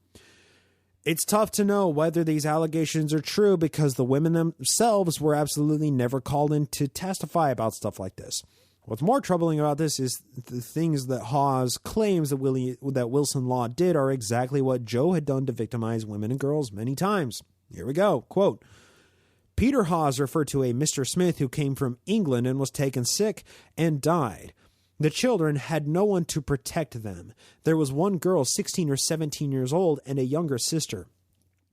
Speaker 6: It's tough to know whether these allegations are true because the women themselves were absolutely never called in to testify about stuff like this. What's more troubling about this is the things that Hawes claims that Wilson Law did are exactly what Joe had done to victimize women and girls many times. Here we go. Quote, Peter Hawes referred to a Mr. Smith who came from England and was taken sick and died. The children had no one to protect them. There was one girl, 16 or 17 years old, and a younger sister.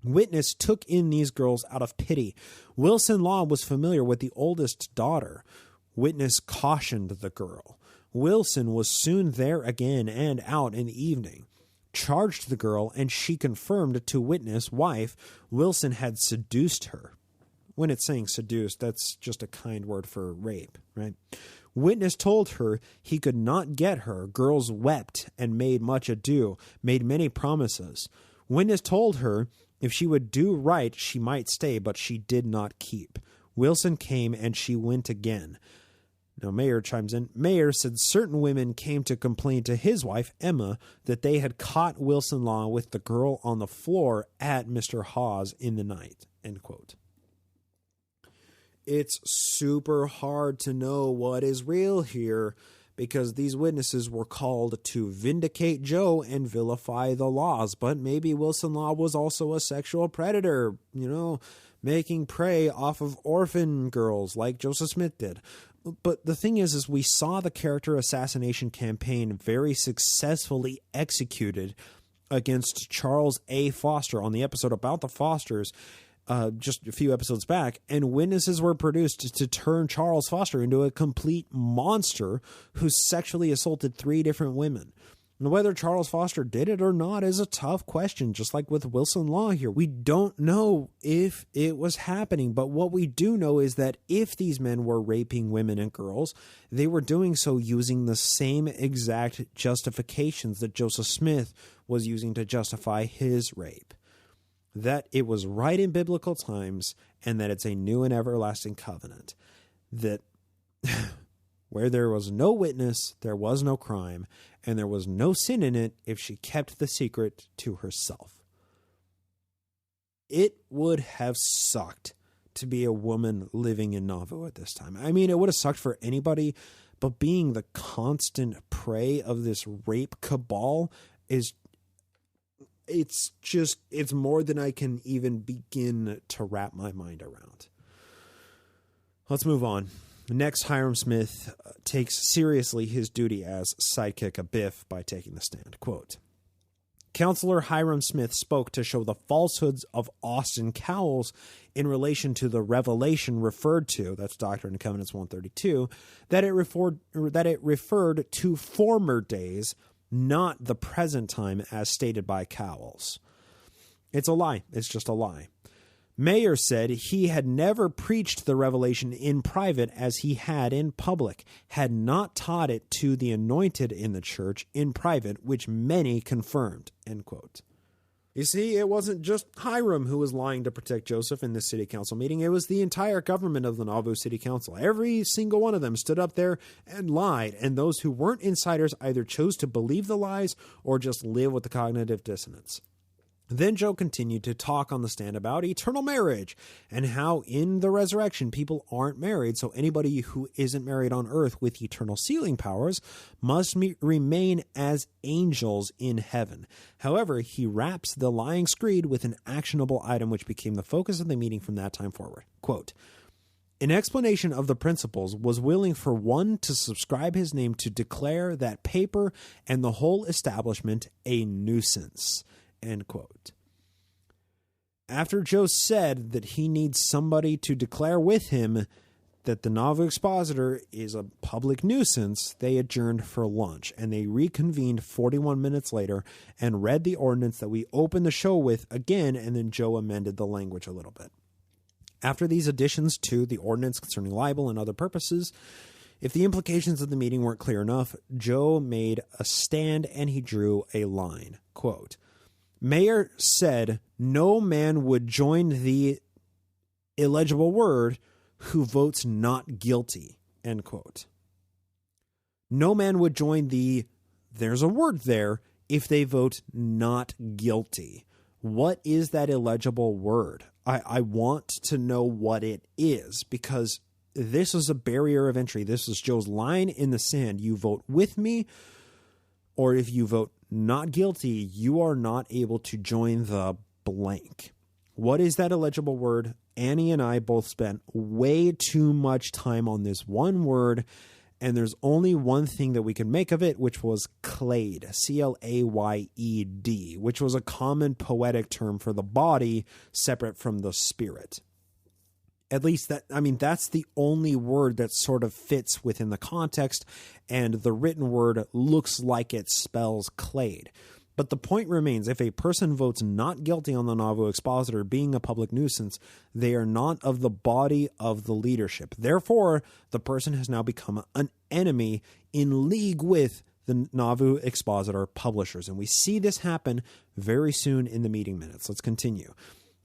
Speaker 6: Witness took in these girls out of pity. Wilson Law was familiar with the oldest daughter. Witness cautioned the girl. Wilson was soon there again and out in the evening. Charged the girl, and she confirmed to witness wife Wilson had seduced her. When it's saying seduced, that's just a kind word for rape, right? Witness told her he could not get her. Girls wept and made much ado, made many promises. Witness told her if she would do right, she might stay, but she did not keep. Wilson came and she went again. Now Mayer chimes in. Mayer said certain women came to complain to his wife, Emma, that they had caught Wilson Law with the girl on the floor at Mr. Hawes in the night, end quote. It's super hard to know what is real here because these witnesses were called to vindicate Joe and vilify the laws. But maybe Wilson Law was also a sexual predator, making prey off of orphan girls like Joseph Smith did. But the thing is we saw the character assassination campaign very successfully executed against Charles A. Foster on the episode about the Fosters, just a few episodes back, and witnesses were produced to turn Charles Foster into a complete monster who sexually assaulted 3 different women. And whether Charles Foster did it or not is a tough question, just like with Wilson Law here. We don't know if it was happening, but what we do know is that if these men were raping women and girls, they were doing so using the same exact justifications that Joseph Smith was using to justify his rape. That it was right in biblical times, and that it's a new and everlasting covenant. That where there was no witness, there was no crime, and there was no sin in it if she kept the secret to herself. It would have sucked to be a woman living in Nauvoo at this time. I mean, it would have sucked for anybody, but being the constant prey of this rape cabal is... It's more than I can even begin to wrap my mind around. Let's move on. Next, Hiram Smith takes seriously his duty as sidekick of Biff by taking the stand. Quote, Counselor Hiram Smith spoke to show the falsehoods of Austin Cowles in relation to the revelation referred to, that's Doctrine and Covenants 132, that it referred to former days, not the present time as stated by Cowles. It's a lie. It's just a lie. Mayer said he had never preached the revelation in private as he had in public, had not taught it to the anointed in the church in private, which many confirmed, end quote. You see, it wasn't just Hiram who was lying to protect Joseph in the city council meeting. It was the entire government of the Nauvoo City Council. Every single one of them stood up there and lied, and those who weren't insiders either chose to believe the lies or just live with the cognitive dissonance. Then Joe continued to talk on the stand about eternal marriage and how in the resurrection people aren't married, so anybody who isn't married on earth with eternal sealing powers must remain as angels in heaven. However, he wraps the lying screed with an actionable item which became the focus of the meeting from that time forward. Quote, "In explanation of the principles, was willing for one to subscribe his name to declare that paper and the whole establishment a nuisance." End quote. After Joe said that he needs somebody to declare with him that the Nauvoo Expositor is a public nuisance, they adjourned for lunch, and they reconvened 41 minutes later and read the ordinance that we opened the show with again, and then Joe amended the language a little bit. After these additions to the ordinance concerning libel and other purposes, if the implications of the meeting weren't clear enough, Joe made a stand and he drew a line. Quote, "Mayor said no man would join the illegible word who votes not guilty." End quote. No man would join there's a word there, if they vote not guilty. What is that illegible word? I want to know what it is, because this is a barrier of entry. This is Joe's line in the sand. You vote with me, or if you vote not guilty, you are not able to join the blank. What is that illegible word? Annie and I both spent way too much time on this one word, and there's only one thing that we can make of it, which was clade, C-L-A-Y-E-D, which was a common poetic term for the body separate from the spirit. At least that's the only word that sort of fits within the context, and the written word looks like it spells clade. But the point remains, if a person votes not guilty on the Nauvoo Expositor being a public nuisance, they are not of the body of the leadership. Therefore, the person has now become an enemy in league with the Nauvoo Expositor publishers. And we see this happen very soon in the meeting minutes. Let's continue.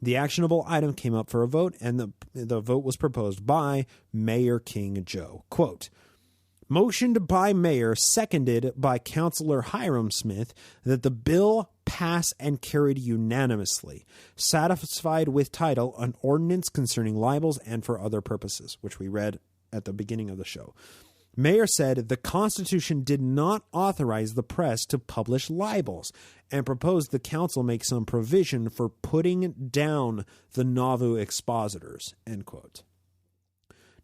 Speaker 6: The actionable item came up for a vote, and the vote was proposed by Mayor King Joe. Quote, "Motioned by Mayor, seconded by Councilor Hiram Smith, that the bill pass and carried unanimously, satisfied with title, an ordinance concerning libels and for other purposes," which we read at the beginning of the show. Mayor said the Constitution did not authorize the press to publish libels and proposed the council make some provision for putting down the Nauvoo Expositors. End quote.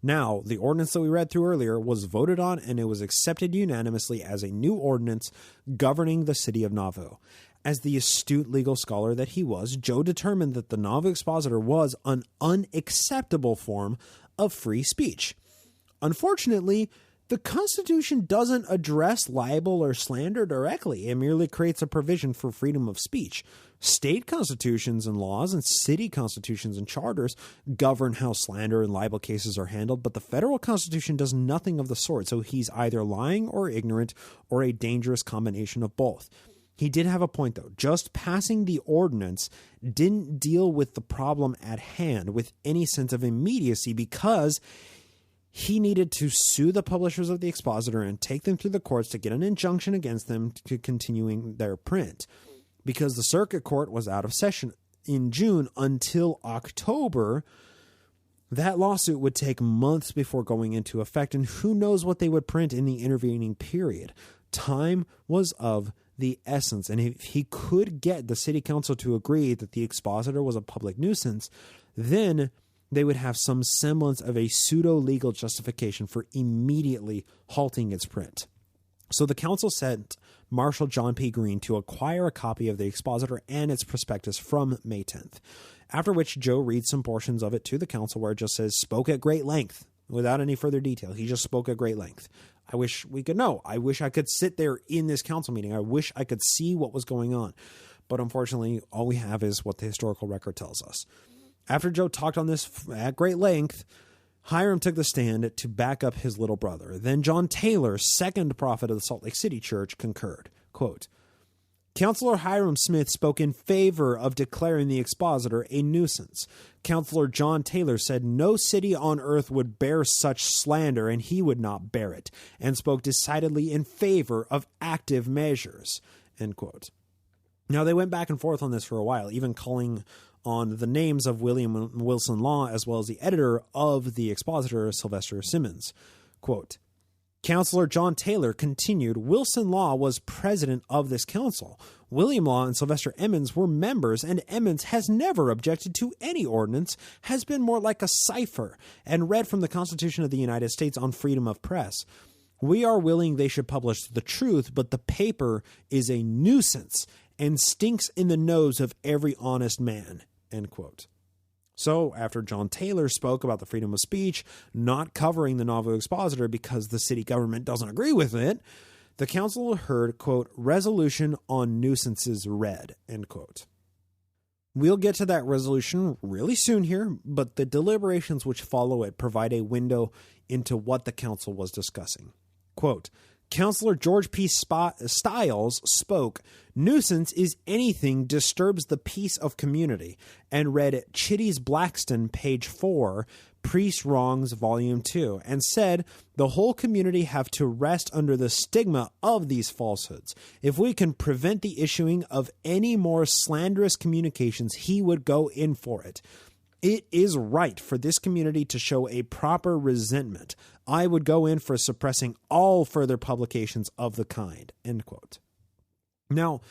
Speaker 6: Now, the ordinance that we read through earlier was voted on, and it was accepted unanimously as a new ordinance governing the city of Nauvoo. As the astute legal scholar that he was, Joe determined that the Nauvoo Expositor was an unacceptable form of free speech. Unfortunately, the Constitution doesn't address libel or slander directly. It merely creates a provision for freedom of speech. State constitutions and laws and city constitutions and charters govern how slander and libel cases are handled, but the federal Constitution does nothing of the sort, so he's either lying or ignorant or a dangerous combination of both. He did have a point, though. Just passing the ordinance didn't deal with the problem at hand with any sense of immediacy, because he needed to sue the publishers of the Expositor and take them through the courts to get an injunction against them to continuing their print. Because the circuit court was out of session in June until October, that lawsuit would take months before going into effect, and who knows what they would print in the intervening period. Time was of the essence, and if he could get the city council to agree that the Expositor was a public nuisance, then they would have some semblance of a pseudo-legal justification for immediately halting its print. So the council sent Marshal John P. Greene to acquire a copy of the Expositor and its prospectus from May 10th, after which Joe reads some portions of it to the council where it just says, "spoke at great length," without any further detail. He just spoke at great length. I wish we could know. I wish I could sit there in this council meeting. I wish I could see what was going on. But unfortunately, all we have is what the historical record tells us. After Joe talked on this at great length, Hiram took the stand to back up his little brother. Then John Taylor, second prophet of the Salt Lake City Church, concurred. Quote, Councillor Hiram Smith spoke in favor of declaring the expositor a nuisance. Councillor John Taylor said no city on earth would bear such slander, and he would not bear it, and spoke decidedly in favor of active measures. End quote. Now, they went back and forth on this for a while, even calling on the names of William and Wilson Law, as well as the editor of the expositor, Sylvester Simmons. Quote, Councillor John Taylor continued, Wilson Law was president of this council. William Law and Sylvester Emmons were members, and Emmons has never objected to any ordinance, has been more like a cipher, and read from the Constitution of the United States on freedom of press. We are willing they should publish the truth, but the paper is a nuisance and stinks in the nose of every honest man. End quote. So, after John Taylor spoke about the freedom of speech not covering the Nauvoo Expositor because the city government doesn't agree with it, the council heard, quote, resolution on nuisances read, end quote. We'll get to that resolution really soon here, but the deliberations which follow it provide a window into what the council was discussing. Quote, Councillor George P. Stiles spoke, nuisance is anything disturbs the peace of community, and read Chitty's Blackston, page 4, Priest Wrongs, volume 2, and said the whole community have to rest under the stigma of these falsehoods. If we can prevent the issuing of any more slanderous communications, he would go in for it. It is right for this community to show a proper resentment. I would go in for suppressing all further publications of the kind. End quote. Now,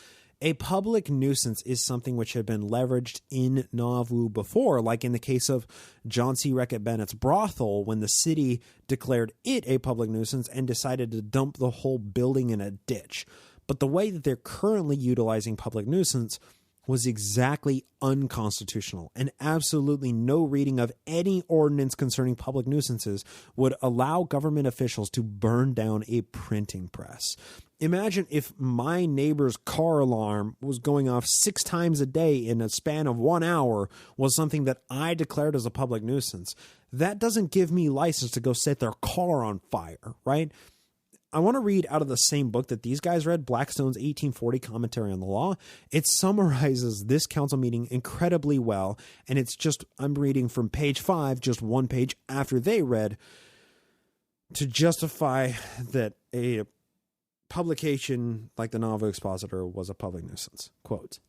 Speaker 6: a public nuisance is something which had been leveraged in Nauvoo before, like in the case of John C. Reckitt Bennett's brothel, when the city declared it a public nuisance and decided to dump the whole building in a ditch. But the way that they're currently utilizing public nuisance was exactly unconstitutional, and absolutely no reading of any ordinance concerning public nuisances would allow government officials to burn down a printing press. Imagine if my neighbor's car alarm was going off 6 times a day in a span of 1 hour was something that I declared as a public nuisance. That doesn't give me license to go set their car on fire, right? I want to read out of the same book that these guys read, Blackstone's 1840 Commentary on the Law. It summarizes this council meeting incredibly well, and it's just, I'm reading from page 5, just one page after they read, to justify that a publication like the Nauvoo Expositor was a public nuisance. Quote,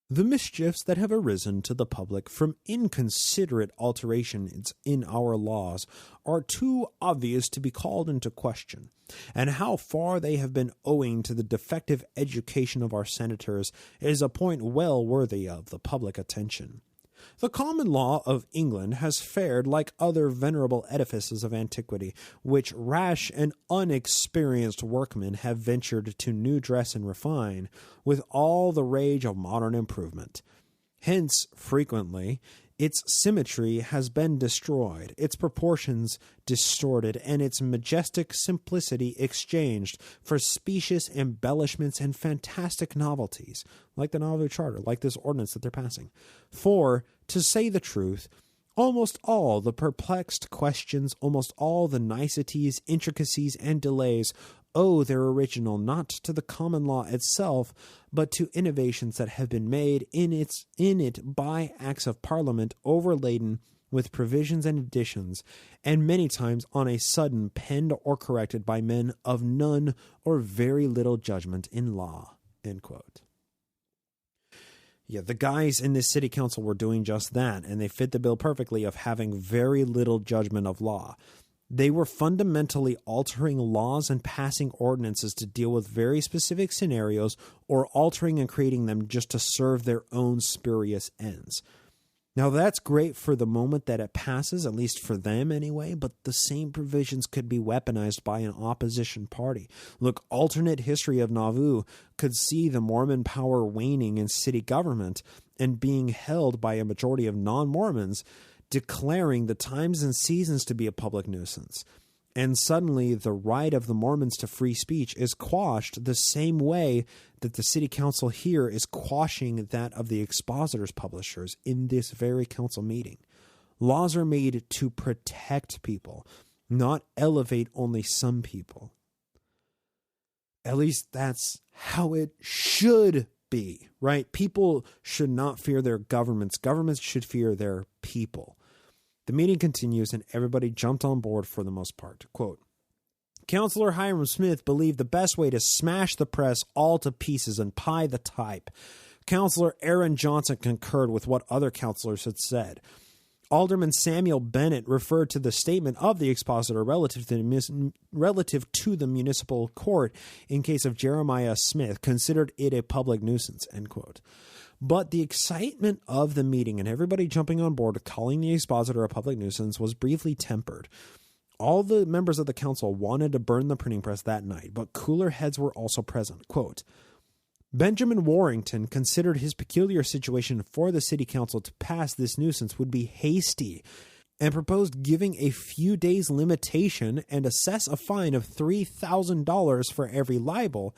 Speaker 6: the mischiefs that have arisen to the public from inconsiderate alterations in our laws are too obvious to be called into question, and how far they have been owing to the defective education of our senators is a point well worthy of the public attention. The common law of England has fared like other venerable edifices of antiquity, which rash and unexperienced workmen have ventured to new dress and refine, with all the rage of modern improvement. Hence, frequently, its symmetry has been destroyed, its proportions distorted, and its majestic simplicity exchanged for specious embellishments and fantastic novelties, like the Nauvoo Charter, like this ordinance that they're passing. For, to say the truth, almost all the perplexed questions, almost all the niceties, intricacies, and delays owe their original not to the common law itself, but to innovations that have been made in it by acts of Parliament overladen with provisions and additions, and many times on a sudden penned or corrected by men of none or very little judgment in law. End quote. Yeah, the guys in this city council were doing just that, and they fit the bill perfectly of having very little judgment of law. They were fundamentally altering laws and passing ordinances to deal with very specific scenarios, or altering and creating them just to serve their own spurious ends. Now, that's great for the moment that it passes, at least for them anyway, but the same provisions could be weaponized by an opposition party. Look, alternate history of Nauvoo could see the Mormon power waning in city government and being held by a majority of non-Mormons, declaring the times and seasons to be a public nuisance. And suddenly the right of the Mormons to free speech is quashed the same way that the city council here is quashing that of the expositors publishers in this very council meeting. Laws are made to protect people, not elevate only some people. At least that's how it should be, right? People should not fear their governments. Governments should fear their people. The meeting continues, and everybody jumped on board for the most part. Quote, Councilor Hiram Smith believed the best way to smash the press all to pieces and pie the type. Councilor Aaron Johnson concurred with what other councilors had said. Alderman Samuel Bennett referred to the statement of the expositor relative to the municipal court in case of Jeremiah Smith, considered it a public nuisance, end quote. But the excitement of the meeting and everybody jumping on board calling the expositor a public nuisance was briefly tempered. All the members of the council wanted to burn the printing press that night, but cooler heads were also present. Quote, Benjamin Warrington considered his peculiar situation for the city council to pass this nuisance would be hasty and proposed giving a few days limitation and assess a fine of $3,000 for every libel,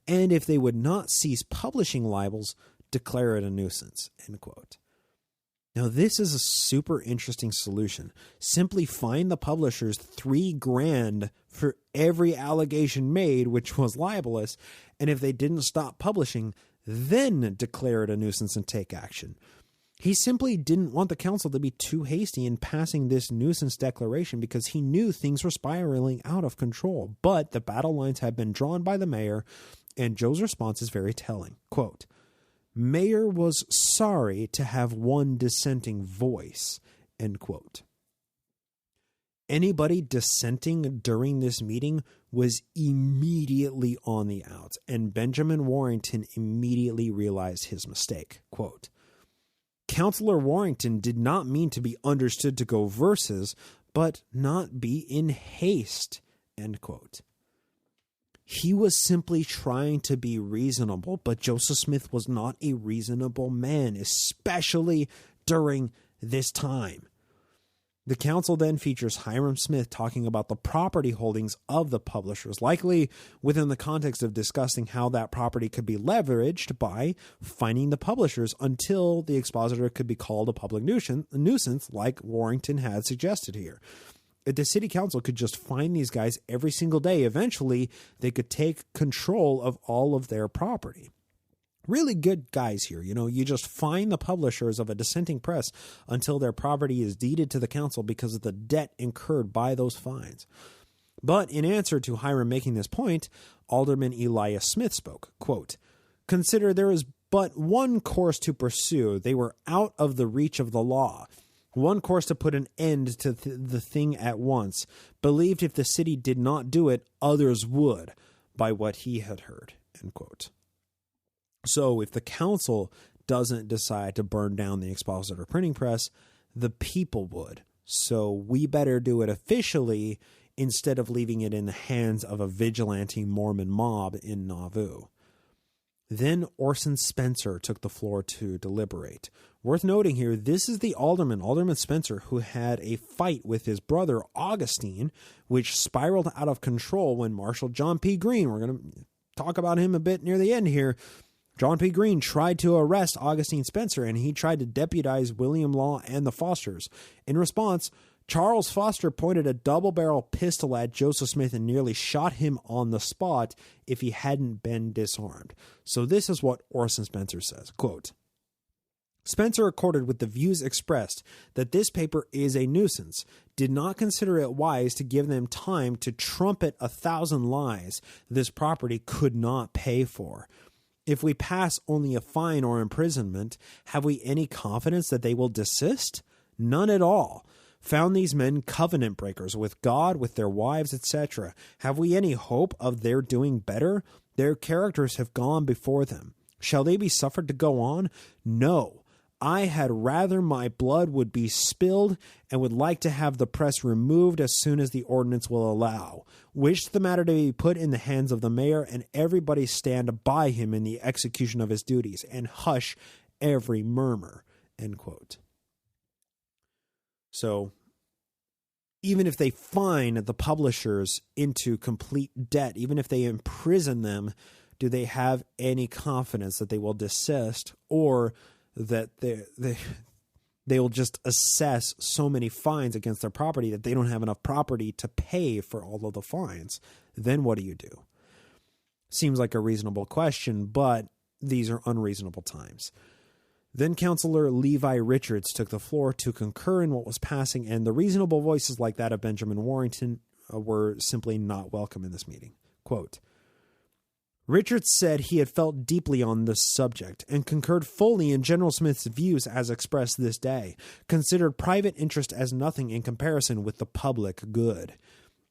Speaker 6: and if they would not cease publishing libels, declare it a nuisance, end quote. Now, this is a super interesting solution. Simply fine the publishers $3,000 for every allegation made, which was libelous, and if they didn't stop publishing, then declare it a nuisance and take action. He simply didn't want the council to be too hasty in passing this nuisance declaration because he knew things were spiraling out of control. But the battle lines had been drawn by the mayor, and Joe's response is very telling. Quote, Mayor was sorry to have one dissenting voice, end quote. Anybody dissenting during this meeting was immediately on the outs, and Benjamin Warrington immediately realized his mistake. Quote, Councilor Warrington did not mean to be understood to go verses, but not be in haste, end quote. He was simply trying to be reasonable, but Joseph Smith was not a reasonable man, especially during this time. The council then features Hiram Smith talking about the property holdings of the publishers, likely within the context of discussing how that property could be leveraged by fining the publishers until the expositor could be called a public nuisance like Warrington had suggested here. If the city council could just fine these guys every single day, eventually they could take control of all of their property. Really good guys here. You know, you just fine the publishers of a dissenting press until their property is deeded to the council because of the debt incurred by those fines. But in answer to Hiram making this point, Alderman Elias Smith spoke, quote, Consider there is but one course to pursue. They were out of the reach of the law. One course to put an end to the thing at once. Believed if the city did not do it, others would, by what he had heard, end quote. So if the council doesn't decide to burn down the expositor printing press, the people would. So we better do it officially instead of leaving it in the hands of a vigilante Mormon mob in Nauvoo. Then Orson Spencer took the floor to deliberate. Worth noting here, this is the Alderman Spencer, who had a fight with his brother Augustine, which spiraled out of control when Marshal John P. Greene, we're going to talk about him a bit near the end here, John P. Greene tried to arrest Augustine Spencer, and he tried to deputize William Law and the Fosters. In response, Charles Foster pointed a double-barrel pistol at Joseph Smith and nearly shot him on the spot if he hadn't been disarmed. So this is what Orson Spencer says, quote, Spencer accorded with the views expressed that this paper is a nuisance, did not consider it wise to give them time to trumpet 1,000 lies this property could not pay for. If we pass only a fine or imprisonment, have we any confidence that they will desist? None at all. Found these men covenant breakers with God, with their wives, etc. Have we any hope of their doing better? Their characters have gone before them. Shall they be suffered to go on? No. I had rather my blood would be spilled and would like to have the press removed as soon as the ordinance will allow. Wish the matter to be put in the hands of the mayor and everybody stand by him in the execution of his duties and hush every murmur, end quote. So even if they fine the publishers into complete debt, even if they imprison them, do they have any confidence that they will desist or that they will just assess so many fines against their property that they don't have enough property to pay for all of the fines? Then what do you do? Seems like a reasonable question, but these are unreasonable times. Then Councilor Levi Richards took the floor to concur in what was passing, and the reasonable voices like that of Benjamin Warrington were simply not welcome in this meeting. Quote, Richards said he had felt deeply on this subject and concurred fully in General Smith's views as expressed this day, considered private interest as nothing in comparison with the public good.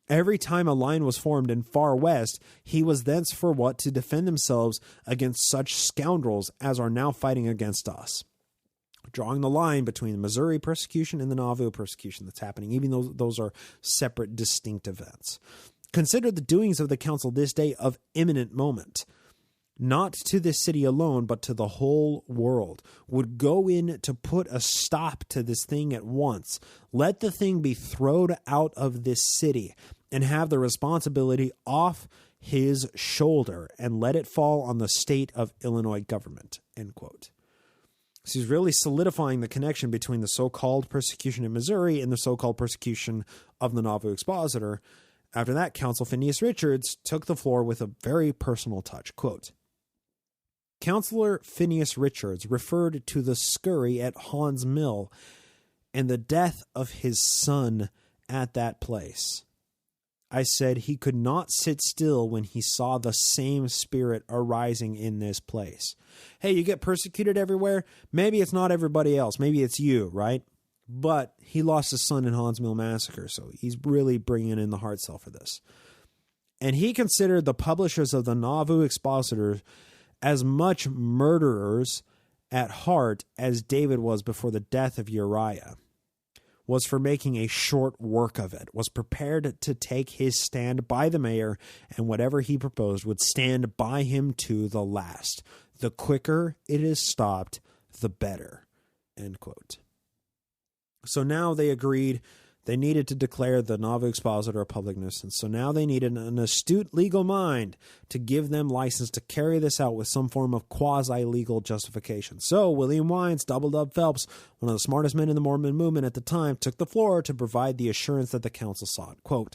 Speaker 6: Every time a line was formed in far west, he was thence for what to defend themselves against such scoundrels as are now fighting against us. Drawing the line between the Missouri persecution and the Nauvoo persecution that's happening, even though those are separate, distinct events. Consider the doings of the council this day of imminent moment. Not to this city alone, but to the whole world, would go in to put a stop to this thing at once. Let the thing be thrown out of this city and have the responsibility off his shoulder and let it fall on the state of Illinois government. End quote. So he's really solidifying the connection between the so-called persecution in Missouri and the so-called persecution of the Nauvoo Expositor. After that, Council Phineas Richards took the floor with a very personal touch. Quote, Councilor Phineas Richards referred to the scurry at Haun's Mill and the death of his son at that place. I said he could not sit still when he saw the same spirit arising in this place. Hey, you get persecuted everywhere? Maybe it's not everybody else. Maybe it's you, right? But he lost his son in Haun's Mill Massacre, so he's really bringing in the heart cell for this. And he considered the publishers of the Nauvoo Expositor as much murderers at heart as David was before the death of Uriah, was for making a short work of it, was prepared to take his stand by the mayor, and whatever he proposed would stand by him to the last. The quicker it is stopped, the better. End quote. So now they agreed they needed to declare the Nauvoo Expositor a public nuisance. So now they needed an astute legal mind to give them license to carry this out with some form of quasi-legal justification. So William Wines, Double-Dub Phelps, one of the smartest men in the Mormon movement at the time, took the floor to provide the assurance that the council sought. Quote,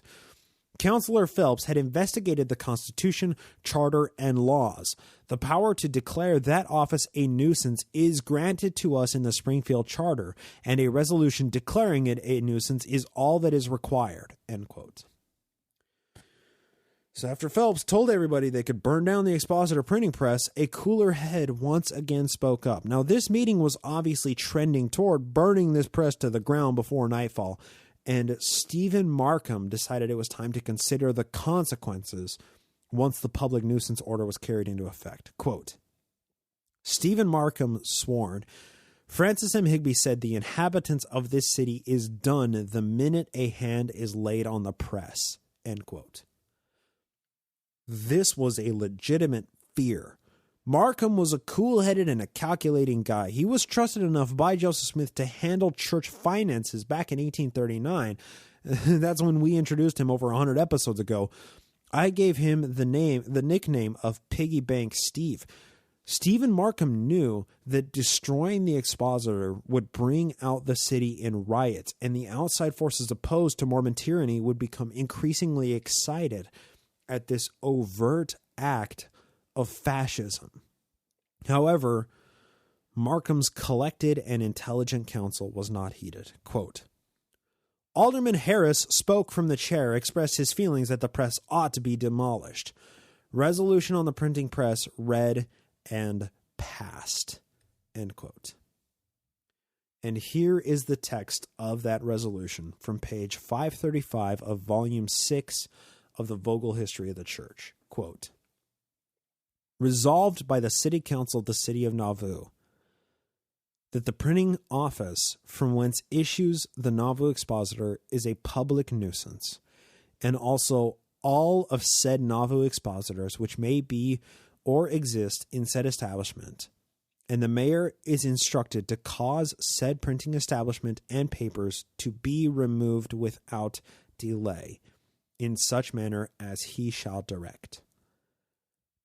Speaker 6: Councilor Phelps had investigated the Constitution, Charter, and laws. The power to declare that office a nuisance is granted to us in the Springfield Charter, and a resolution declaring it a nuisance is all that is required. End quote. So after Phelps told everybody they could burn down the Expositor printing press, a cooler head once again spoke up. Now, this meeting was obviously trending toward burning this press to the ground before nightfall, and Stephen Markham decided it was time to consider the consequences once the public nuisance order was carried into effect. Quote, Stephen Markham sworn, Francis M. Higbee said the inhabitants of this city is done the minute a hand is laid on the press. End quote. This was a legitimate fear. Markham was a cool-headed and a calculating guy. He was trusted enough by Joseph Smith to handle church finances back in 1839. That's when we introduced him over 100 episodes ago. I gave him the nickname of Piggy Bank Steve. Stephen Markham knew that destroying the Expositor would bring out the city in riots, and the outside forces opposed to Mormon tyranny would become increasingly excited at this overt act of fascism. However, Markham's collected and intelligent counsel was not heeded. Quote, Alderman Harris spoke from the chair, expressed his feelings that the press ought to be demolished. Resolution on the printing press read and passed. End quote. And here is the text of that resolution from page 535 of volume 6 of the Vogel History of the Church. Quote, Resolved by the City Council of the City of Nauvoo, that the printing office from whence issues the Nauvoo Expositor is a public nuisance, and also all of said Nauvoo Expositors which may be or exist in said establishment, and the mayor is instructed to cause said printing establishment and papers to be removed without delay, in such manner as he shall direct.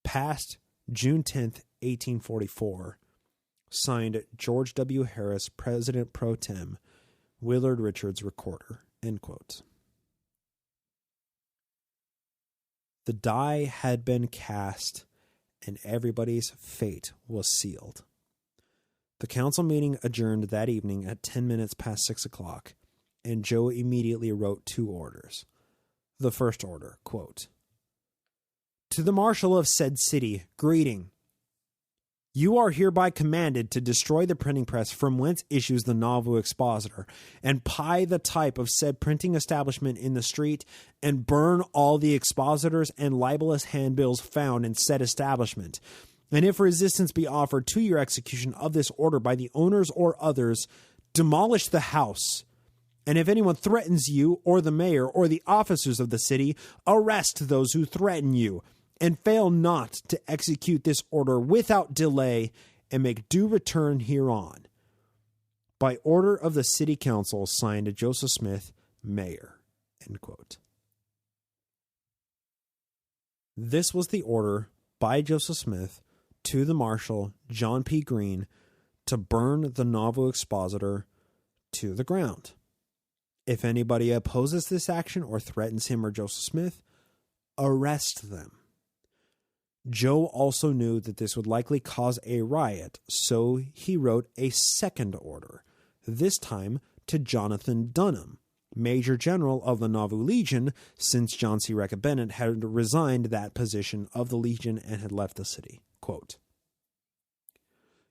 Speaker 6: Passed June 10th, 1844. Signed George W. Harris, President Pro Tem, Willard Richards, Recorder. End quote. The die had been cast, and everybody's fate was sealed. The council meeting adjourned that evening at 10 minutes past 6 o'clock, and Joe immediately wrote 2 orders. The first order, quote, "To the marshal of said city, greeting. You are hereby commanded to destroy the printing press from whence issues the Nauvoo Expositor, and pie the type of said printing establishment in the street, and burn all the expositors and libelous handbills found in said establishment. And if resistance be offered to your execution of this order by the owners or others, demolish the house. And if anyone threatens you, or the mayor, or the officers of the city, arrest those who threaten you, and fail not to execute this order without delay, and make due return hereon. By order of the City Council, signed Joseph Smith, Mayor." End quote. This was the order by Joseph Smith to the Marshal, John P. Greene, to burn the Nauvoo Expositor to the ground. If anybody opposes this action or threatens him or Joseph Smith, arrest them. Joe also knew that this would likely cause a riot, so he wrote a second order, this time to Jonathan Dunham, Major General of the Nauvoo Legion, since John C. Reckitt Bennett had resigned that position of the Legion and had left the city. Quote,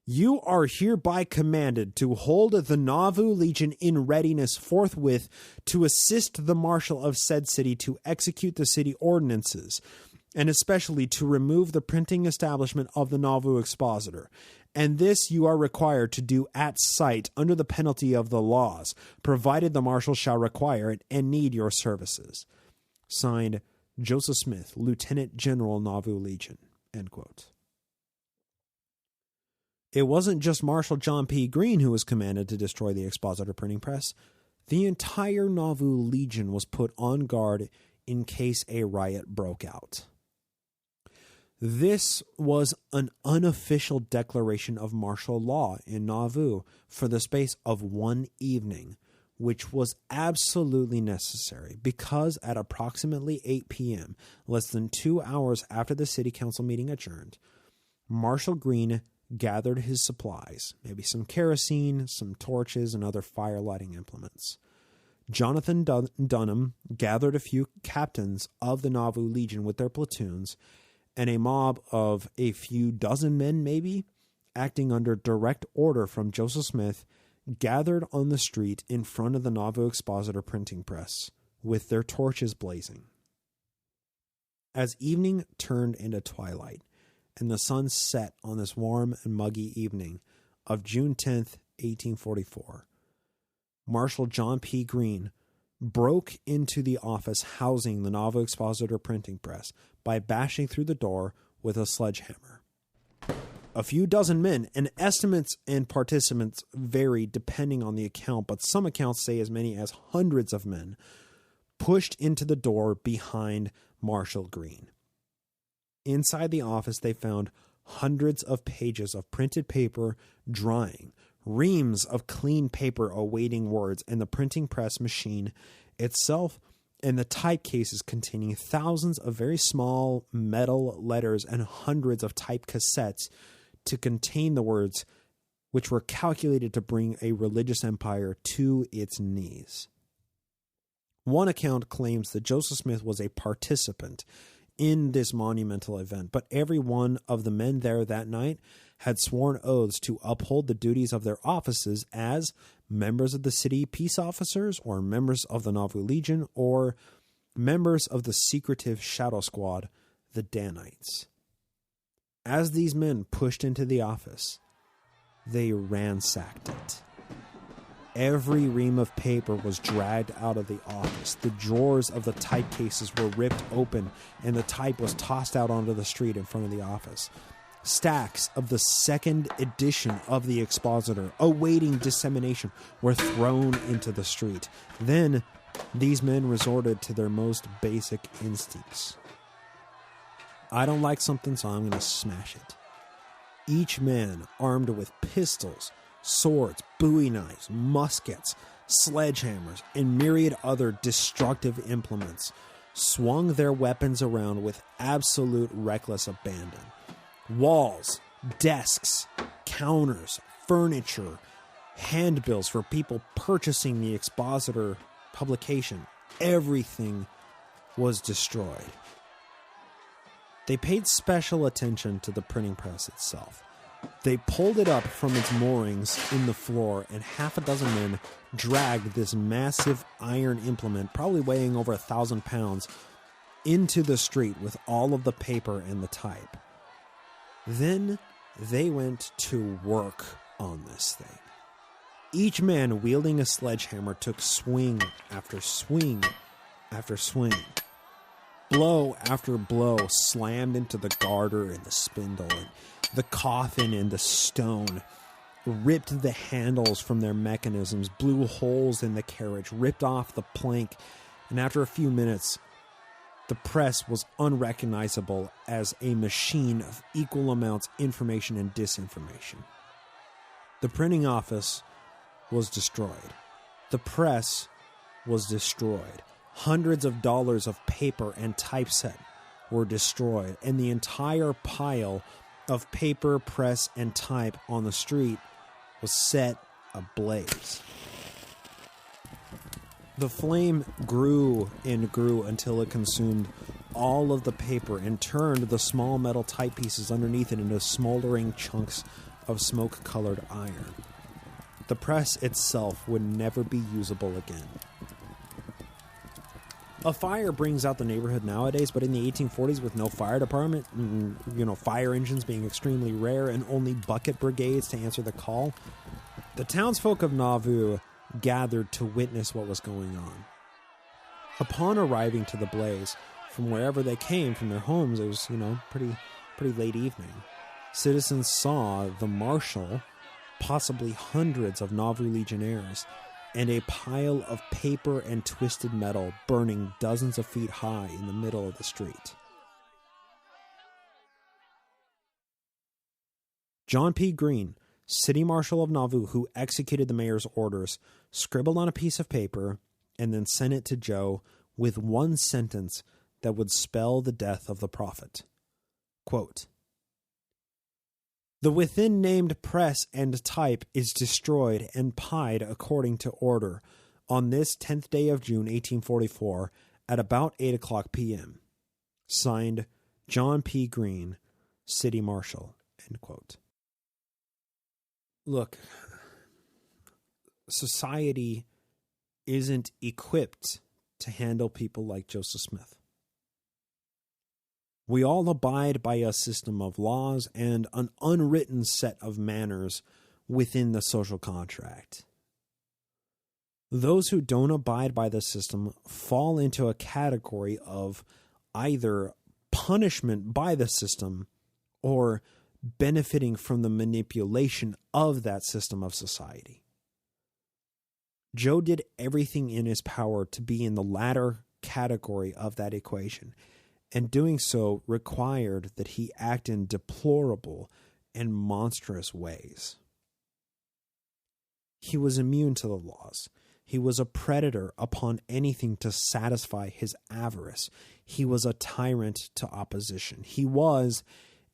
Speaker 6: "You are hereby commanded to hold the Nauvoo Legion in readiness forthwith to assist the marshal of said city to execute the city ordinances, and especially to remove the printing establishment of the Nauvoo Expositor. And this you are required to do at sight under the penalty of the laws, provided the marshal shall require it and need your services." Signed, Joseph Smith, Lieutenant General, Nauvoo Legion. End quote. It wasn't just Marshal John P. Greene who was commanded to destroy the Expositor printing press. The entire Nauvoo Legion was put on guard in case a riot broke out. This was an unofficial declaration of martial law in Nauvoo for the space of one evening, which was absolutely necessary because at approximately 8 p.m., less than 2 hours after the city council meeting adjourned, Marshal Greene gathered his supplies, maybe some kerosene, some torches, and other fire lighting implements. Jonathan Dunham gathered a few captains of the Nauvoo Legion with their platoons, and a mob of a few dozen men, maybe, acting under direct order from Joseph Smith, gathered on the street in front of the Nauvoo Expositor printing press, with their torches blazing. As evening turned into twilight, and the sun set on this warm and muggy evening of June 10th, 1844, Marshal John P. Greene broke into the office housing the Nauvoo Expositor printing press by bashing through the door with a sledgehammer. A few dozen men, and estimates and participants vary depending on the account, but some accounts say as many as hundreds of men, pushed into the door behind Marshal Greene. Inside the office, they found hundreds of pages of printed paper drying, reams of clean paper awaiting words, and the printing press machine itself, and the type cases containing thousands of very small metal letters and hundreds of type cassettes to contain the words which were calculated to bring a religious empire to its knees. One account claims that Joseph Smith was a participant in this monumental event, but every one of the men there that night had sworn oaths to uphold the duties of their offices as members of the city peace officers, or members of the Nauvoo Legion, or members of the secretive shadow squad, the Danites. As these men pushed into the office, they ransacked it. Every ream of paper was dragged out of the office. The drawers of the type cases were ripped open, and the type was tossed out onto the street in front of the office. Stacks of the second edition of the Expositor, awaiting dissemination, were thrown into the street. Then, these men resorted to their most basic instincts. I don't like something, so I'm going to smash it. Each man armed with pistols, swords, bowie knives, muskets, sledgehammers, and myriad other destructive implements, swung their weapons around with absolute reckless abandon. Walls, desks, counters, furniture, handbills for people purchasing the Expositor publication, everything was destroyed. They paid special attention to the printing press itself. They pulled it up from its moorings in the floor, and half a dozen men dragged this massive iron implement, probably weighing over 1,000 pounds, into the street with all of the paper and the type. Then they went to work on this thing. Each man wielding a sledgehammer took swing after swing after swing. Blow after blow slammed into the garter and the spindle and the coffin and the stone, ripped the handles from their mechanisms, blew holes in the carriage, ripped off the plank, and after a few minutes, the press was unrecognizable as a machine of equal amounts of information and disinformation. The printing office was destroyed. The press was destroyed. Hundreds of dollars of paper and typeset were destroyed, and the entire pile of paper, press, and type on the street was set ablaze. The flame grew and grew until it consumed all of the paper and turned the small metal type pieces underneath it into smoldering chunks of smoke-colored iron. The press itself would never be usable again. A fire brings out the neighborhood nowadays, but in the 1840s, with no fire department, fire engines being extremely rare and only bucket brigades to answer the call, the townsfolk of Nauvoo gathered to witness what was going on. Upon arriving to the blaze, from wherever they came, from their homes, it was, pretty late evening. Citizens saw the marshal, possibly hundreds of Nauvoo Legionnaires, and a pile of paper and twisted metal burning dozens of feet high in the middle of the street. John P. Greene, city marshal of Nauvoo, who executed the mayor's orders, scribbled on a piece of paper and then sent it to Joe with one sentence that would spell the death of the prophet. Quote, "The within named press and type is destroyed and pied according to order on this 10th day of June, 1844, at about 8 o'clock p.m. Signed, John P. Greene, City Marshal." End quote. Look, society isn't equipped to handle people like Joseph Smith. We all abide by a system of laws and an unwritten set of manners within the social contract. Those who don't abide by the system fall into a category of either punishment by the system or benefiting from the manipulation of that system of society. Joe did everything in his power to be in the latter category of that equation, and doing so required that he act in deplorable and monstrous ways. He was immune to the laws. He was a predator upon anything to satisfy his avarice. He was a tyrant to opposition. He was,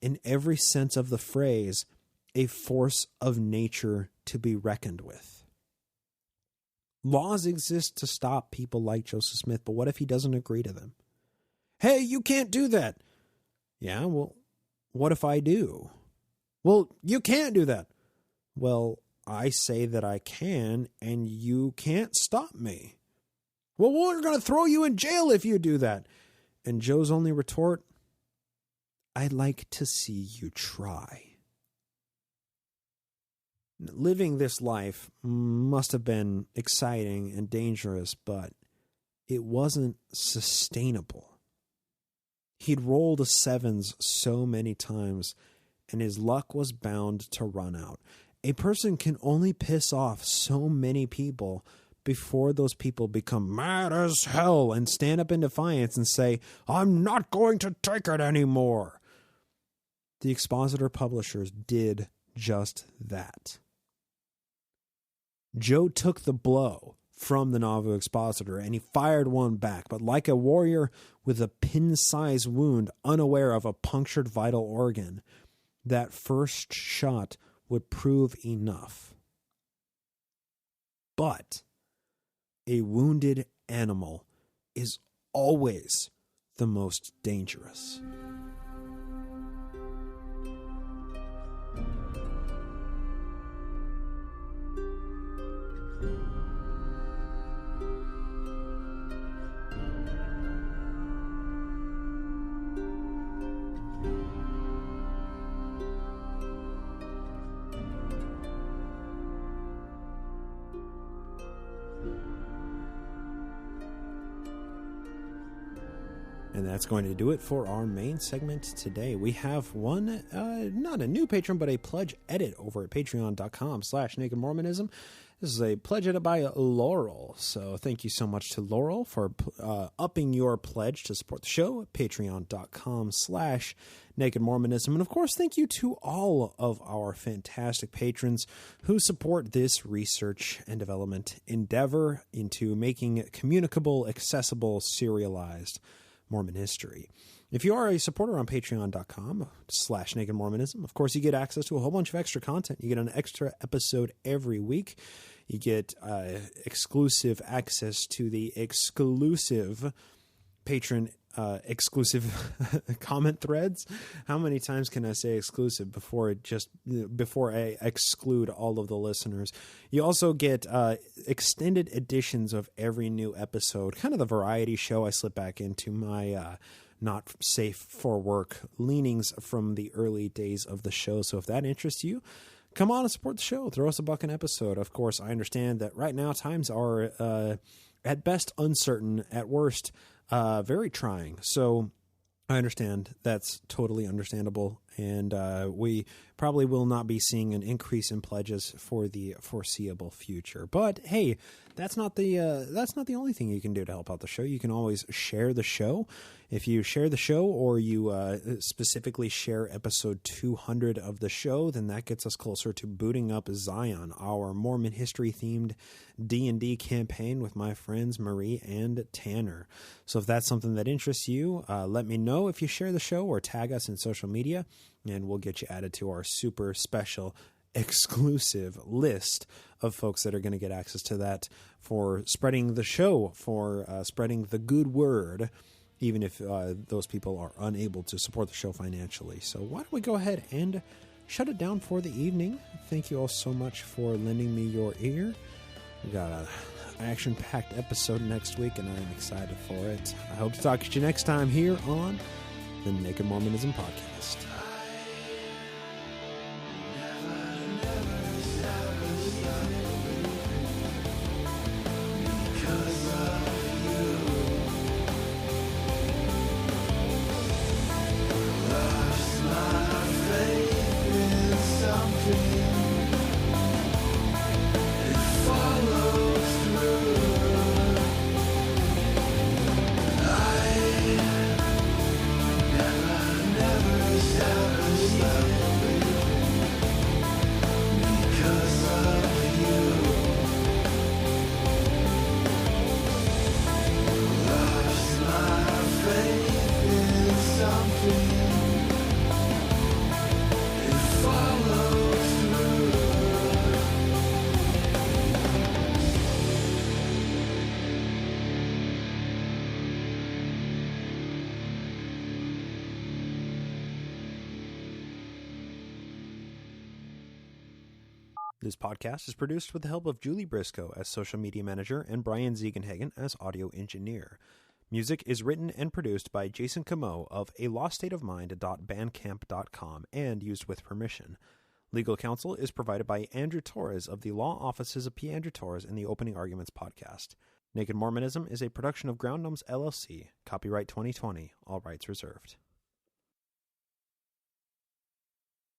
Speaker 6: in every sense of the phrase, a force of nature to be reckoned with. Laws exist to stop people like Joseph Smith, but what if he doesn't agree to them? Hey, you can't do that. Yeah, well, what if I do? Well, you can't do that. Well, I say that I can, and you can't stop me. Well, we're going to throw you in jail if you do that. And Joe's only retort, I'd like to see you try. Living this life must have been exciting and dangerous, but it wasn't sustainable. He'd rolled a sevens so many times, and his luck was bound to run out. A person can only piss off so many people before those people become mad as hell and stand up in defiance and say, I'm not going to take it anymore. The Expositor publishers did just that. Joe took the blow from the Nauvoo Expositor, and he fired one back, but like a warrior with a pin-sized wound, unaware of a punctured vital organ, that first shot would prove enough. But a wounded animal is always the most dangerous. And that's going to do it for our main segment today. We have one, not a new patron, but a pledge edit over at patreon.com/nakedmormonism. This is a pledge edit by Laurel. So thank you so much to Laurel for upping your pledge to support the show at patreon.com/nakedmormonism. And of course, thank you to all of our fantastic patrons who support this research and development endeavor into making communicable, accessible, serialized Mormon history. If you are a supporter on patreon.com/nakedmormonism, of course, you get access to a whole bunch of extra content. You get an extra episode every week. You get exclusive access to the exclusive patron exclusive comment threads. How many times can I say exclusive before I exclude all of the listeners? You also get extended editions of every new episode, kind of the variety show. I slip back into my not safe for work leanings from the early days of the show. So if that interests you, come on and support the show. Throw us a buck an episode. Of course, I understand that right now times are at best uncertain, at worst very trying. So I understand that's totally understandable, and we probably will not be seeing an increase in pledges for the foreseeable future. But hey, that's not the only thing you can do to help out the show. You can always share the show. If you share the show, or you specifically share episode 200 of the show, then that gets us closer to booting up Zion, our Mormon history themed D&D campaign with my friends Marie and Tanner. So if that's something that interests you, let me know if you share the show or tag us in social media, and we'll get you added to our super special exclusive list of folks that are going to get access to that for spreading the show, for spreading the good word, even if those people are unable to support the show financially. So why don't we go ahead and shut it down for the evening. Thank you all so much for lending me your ear. We got an action-packed episode next week, and I'm excited for it. I hope to talk to you next time here on the Naked Mormonism Podcast. This podcast is produced with the help of Julie Briscoe as social media manager and Brian Ziegenhagen as audio engineer. Music is written and produced by Jason Camo of aloststateofmind.bandcamp.com and used with permission. Legal counsel is provided by Andrew Torres of the Law Offices of P. Andrew Torres and the Opening Arguments podcast. Naked Mormonism is a production of Ground Gnomes LLC. Copyright 2020. All rights reserved.